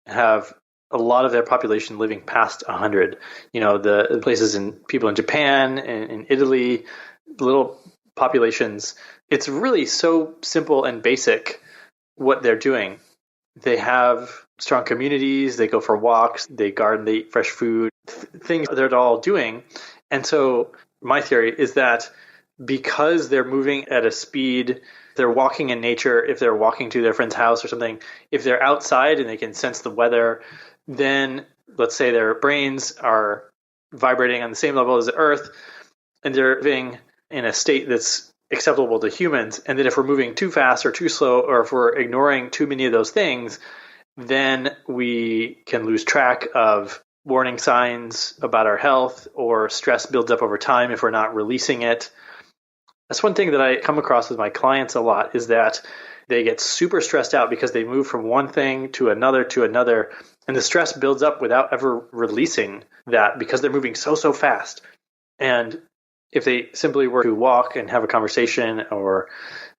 have a lot of their population living past 100, the places in people in Japan and in Italy, little populations, it's really so simple and basic what they're doing. They have strong communities, they go for walks, they garden, they eat fresh food, things they're all doing. And so my theory is that because they're moving at a speed, they're walking in nature, if they're walking to their friend's house or something, if they're outside and they can sense the weather, then let's say their brains are vibrating on the same level as the earth, and they're living in a state that's acceptable to humans. And then if we're moving too fast or too slow, or if we're ignoring too many of those things, then we can lose track of warning signs about our health, or stress builds up over time if we're not releasing it. That's one thing that I come across with my clients a lot, is that they get super stressed out because they move from one thing to another, and the stress builds up without ever releasing that because they're moving so fast. And if they simply were to walk and have a conversation or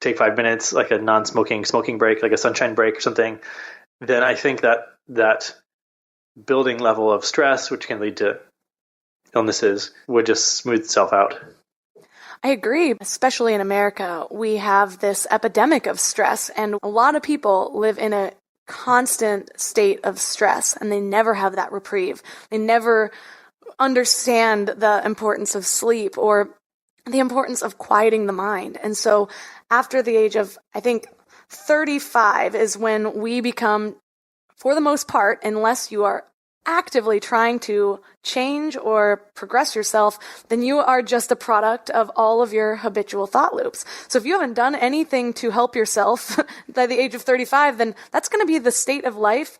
take 5 minutes, like a non-smoking smoking break, like a sunshine break or something, then I think that building level of stress, which can lead to illnesses, would just smooth itself out. I agree. Especially in America, we have this epidemic of stress, and a lot of people live in a constant state of stress, and they never have that reprieve. They never understand the importance of sleep or the importance of quieting the mind. And so after the age of, I think, 35 is when we become, for the most part, unless you are actively trying to change or progress yourself, then you are just a product of all of your habitual thought loops. So if you haven't done anything to help yourself by the age of 35, then that's going to be the state of life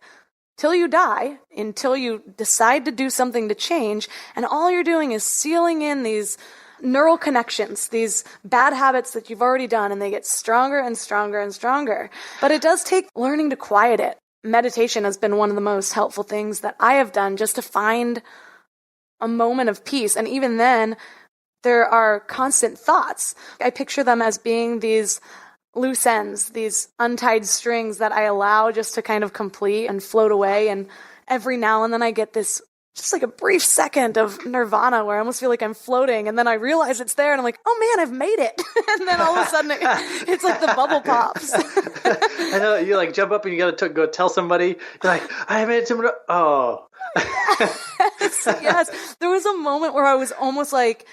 till you die, until you decide to do something to change. And all you're doing is sealing in these neural connections, these bad habits that you've already done, and they get stronger and stronger and stronger. But it does take learning to quiet it. Meditation has been one of the most helpful things that I have done, just to find a moment of peace. And even then, there are constant thoughts. I picture them as being these loose ends, these untied strings that I allow just to kind of complete and float away. And every now and then I get this, just like a brief second of nirvana where I almost feel like I'm floating, and then I realize it's there and I'm like, oh man, I've made it. And then all of a sudden it's like the bubble pops. I know, you like jump up and you got to go tell somebody, you're like, I made it to, oh. Yes. There was a moment where I was almost like,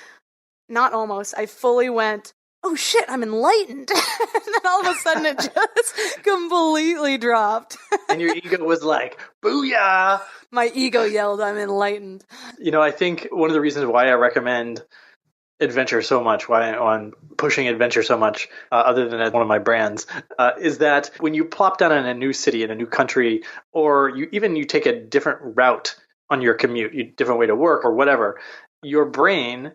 not almost, I fully went, oh shit, I'm enlightened. And then all of a sudden it just completely dropped. And your ego was like, booyah. My ego yelled, I'm enlightened. I think one of the reasons why I recommend adventure so much, why I'm pushing adventure so much, other than as one of my brands, is that when you plop down in a new city, in a new country, or you take a different route on your commute, different way to work or whatever, your brain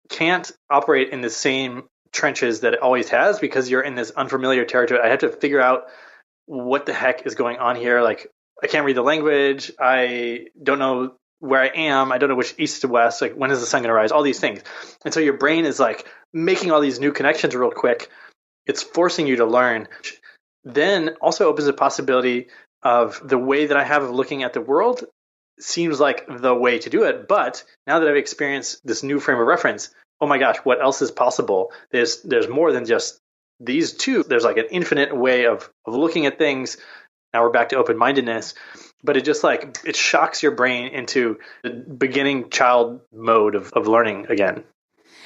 can't operate in the same trenches that it always has because you're in this unfamiliar territory. I have to figure out what the heck is going on here. Like, I can't read the language. I don't know where I am. I don't know which east to west. Like, when is the sun going to rise? All these things. And so your brain is like making all these new connections real quick. It's forcing you to learn. Then also opens the possibility of the way that I have of looking at the world seems like the way to do it. But now that I've experienced this new frame of reference, oh my gosh, what else is possible? There's more than just these two. There's like an infinite way of looking at things. Now we're back to open-mindedness, but it just like, it shocks your brain into the beginning child mode of learning again.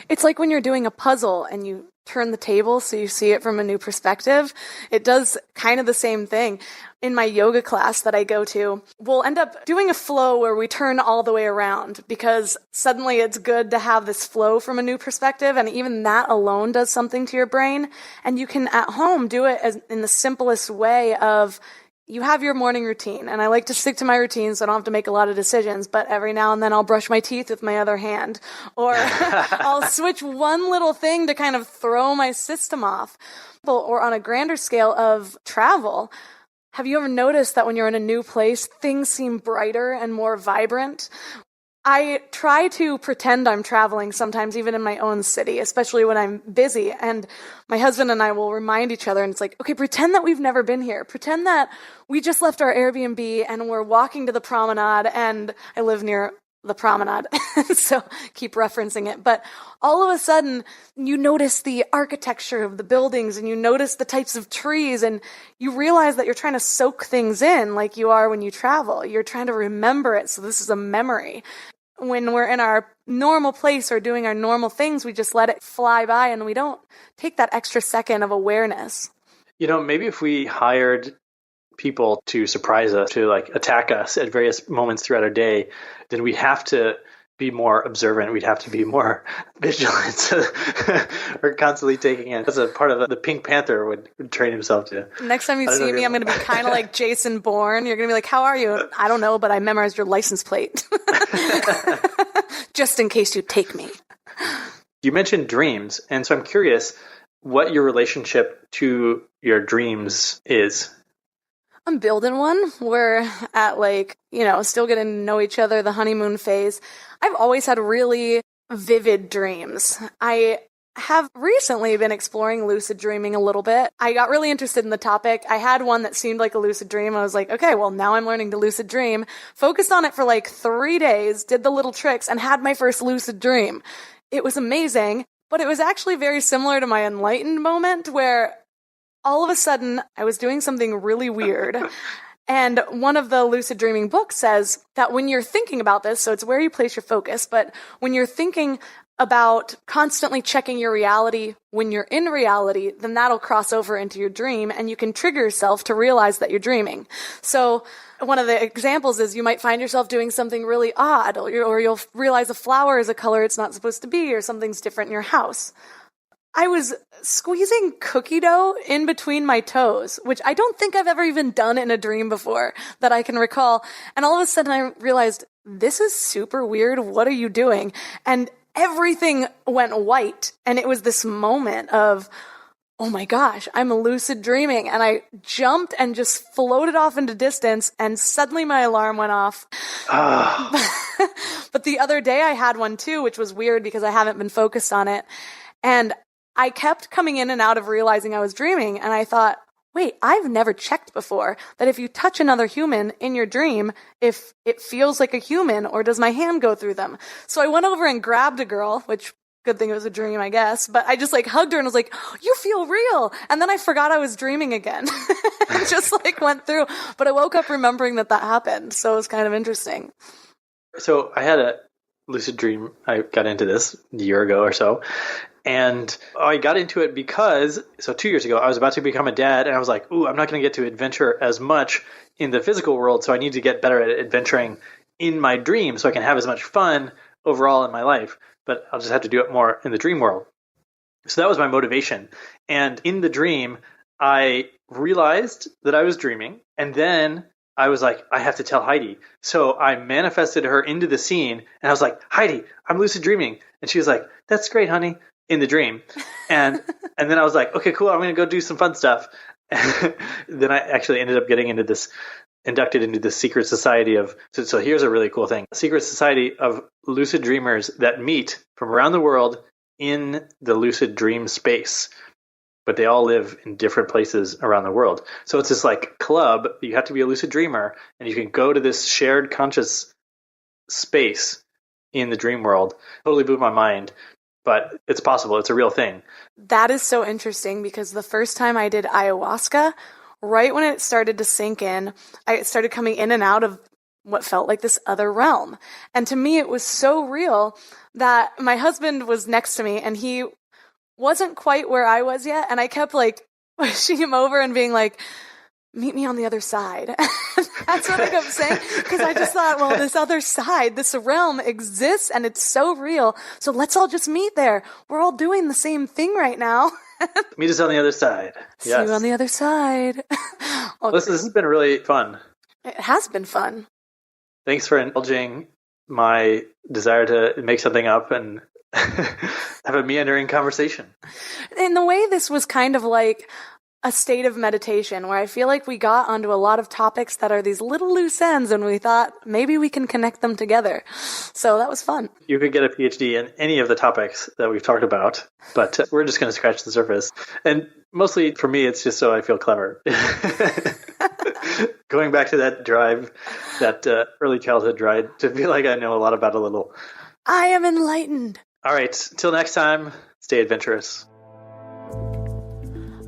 It's like when you're doing a puzzle and you turn the table so you see it from a new perspective. It does kind of the same thing. In my yoga class that I go to, we'll end up doing a flow where we turn all the way around because suddenly it's good to have this flow from a new perspective, and even that alone does something to your brain. And you can at home do it in the simplest way of, you have your morning routine, and I like to stick to my routine so I don't have to make a lot of decisions, but every now and then I'll brush my teeth with my other hand, or I'll switch one little thing to kind of throw my system off. Or on a grander scale of travel, have you ever noticed that when you're in a new place, things seem brighter and more vibrant? I try to pretend I'm traveling sometimes, even in my own city, especially when I'm busy. And my husband and I will remind each other, and it's like, okay, pretend that we've never been here. Pretend that we just left our Airbnb and we're walking to the promenade, and I live near the promenade, so keep referencing it. But all of a sudden, you notice the architecture of the buildings, and you notice the types of trees, and you realize that you're trying to soak things in like you are when you travel. You're trying to remember it, so this is a memory. When we're in our normal place or doing our normal things, we just let it fly by, and we don't take that extra second of awareness. Maybe if we hired people to surprise us, to like attack us at various moments throughout our day, then we'd have to be more observant. We'd have to be more vigilant. We're constantly taking it. That's a part of the Pink Panther would train himself to. Next time you see me, I'm going to be kind of like Jason Bourne. You're going to be like, how are you? I don't know, but I memorized your license plate. Just in case you take me. You mentioned dreams, and so I'm curious what your relationship to your dreams is. I'm building one. We're at still getting to know each other, the honeymoon phase. I've always had really vivid dreams. I have recently been exploring lucid dreaming a little bit. I got really interested in the topic. I had one that seemed like a lucid dream. I was like, okay, well, now I'm learning to lucid dream. Focused on it for 3 days, did the little tricks, and had my first lucid dream. It was amazing, but it was actually very similar to my enlightened moment where all of a sudden, I was doing something really weird, and one of the lucid dreaming books says that when you're thinking about this, so it's where you place your focus, but when you're thinking about constantly checking your reality when you're in reality, then that'll cross over into your dream, and you can trigger yourself to realize that you're dreaming. So one of the examples is you might find yourself doing something really odd, or you'll realize a flower is a color it's not supposed to be, or something's different in your house. I was squeezing cookie dough in between my toes, which I don't think I've ever even done in a dream before that I can recall. And all of a sudden I realized, this is super weird. What are you doing? And everything went white. And it was this moment of, oh my gosh, I'm lucid dreaming. And I jumped and just floated off into distance, and suddenly my alarm went off. But the other day I had one too, which was weird because I haven't been focused on it. And I kept coming in and out of realizing I was dreaming, and I thought, wait, I've never checked before that if you touch another human in your dream, if it feels like a human, or does my hand go through them? So I went over and grabbed a girl, which, good thing it was a dream, I guess, but I just hugged her and was like, you feel real. And then I forgot I was dreaming again. It just went through, but I woke up remembering that happened. So it was kind of interesting. So I had a lucid dream. I got into this a year ago or so. And I got into it because, 2 years ago, I was about to become a dad, and I was like, ooh, I'm not going to get to adventure as much in the physical world, so I need to get better at adventuring in my dream so I can have as much fun overall in my life, but I'll just have to do it more in the dream world. So that was my motivation. And in the dream, I realized that I was dreaming, and then I was like, I have to tell Heidi. So I manifested her into the scene, and I was like, Heidi, I'm lucid dreaming. And she was like, that's great, honey, in the dream. And then I was like, okay, cool, I'm going to go do some fun stuff. Then I actually ended up getting inducted into the secret society of, so here's a really cool thing, secret society of lucid dreamers that meet from around the world in the lucid dream space. But they all live in different places around the world. So it's this like club. You have to be a lucid dreamer, and you can go to this shared conscious space in the dream world. Totally blew my mind, but it's possible. It's a real thing. That is so interesting, because the first time I did ayahuasca, right when it started to sink in, I started coming in and out of what felt like this other realm. And to me, it was so real that my husband was next to me, and he wasn't quite where I was yet, and I kept like pushing him over and being like, meet me on the other side. That's what I kept saying, because I just thought, well, this other side, this realm exists, and it's so real, so let's all just meet there. We're all doing the same thing right now. Meet us on the other side. See you on the other side. This has been really fun. It has been fun. Thanks for indulging my desire to make something up and have a meandering conversation. In the way, this was kind of like a state of meditation, where I feel like we got onto a lot of topics that are these little loose ends, and we thought maybe we can connect them together. So that was fun. You could get a PhD in any of the topics that we've talked about, but we're just going to scratch the surface. And mostly for me, it's just so I feel clever. Going back to that drive, that early childhood drive, to feel like I know a lot about a little. I am enlightened. All right. Till next time, stay adventurous.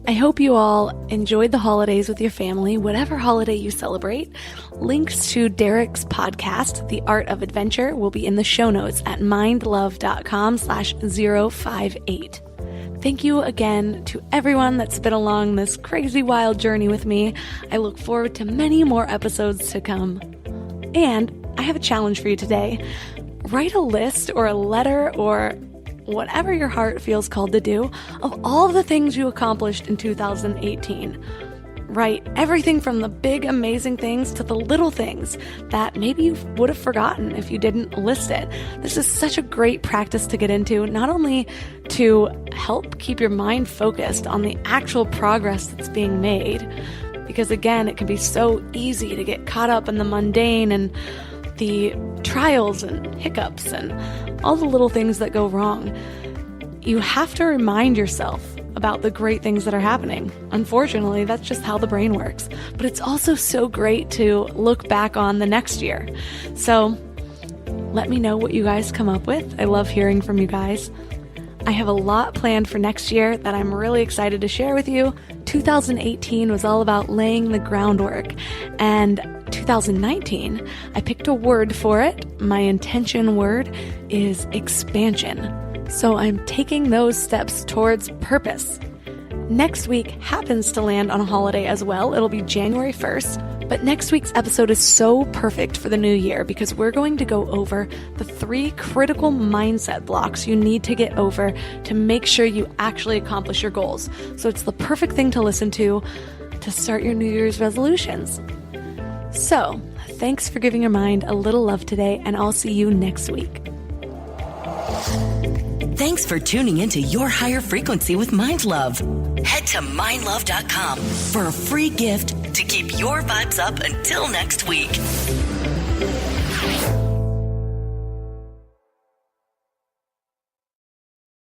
I hope you all enjoyed the holidays with your family, whatever holiday you celebrate. Links to Derek's podcast, The Art of Adventure, will be in the show notes at mindlove.com/058. Thank you again to everyone that's been along this crazy wild journey with me. I look forward to many more episodes to come. And I have a challenge for you today. Write a list or a letter or whatever your heart feels called to do of all the things you accomplished in 2018. Write everything from the big, amazing things to the little things that maybe you would have forgotten if you didn't list it. This is such a great practice to get into, not only to help keep your mind focused on the actual progress that's being made, because again, it can be so easy to get caught up in the mundane and the trials and hiccups and all the little things that go wrong. You have to remind yourself about the great things that are happening. Unfortunately, that's just how the brain works. But it's also so great to look back on the next year. So let me know what you guys come up with. I love hearing from you guys. I have a lot planned for next year that I'm really excited to share with you. 2018 was all about laying the groundwork, and 2019, I picked a word for it. My intention word is expansion. So I'm taking those steps towards purpose. Next week happens to land on a holiday as well. It'll be January 1st. But next week's episode is so perfect for the new year because we're going to go over the 3 critical mindset blocks you need to get over to make sure you actually accomplish your goals. So it's the perfect thing to listen to start your New Year's resolutions. So, thanks for giving your mind a little love today, and I'll see you next week. Thanks for tuning into Your Higher Frequency with Mind Love. Head to mindlove.com for a free gift to keep your vibes up until next week.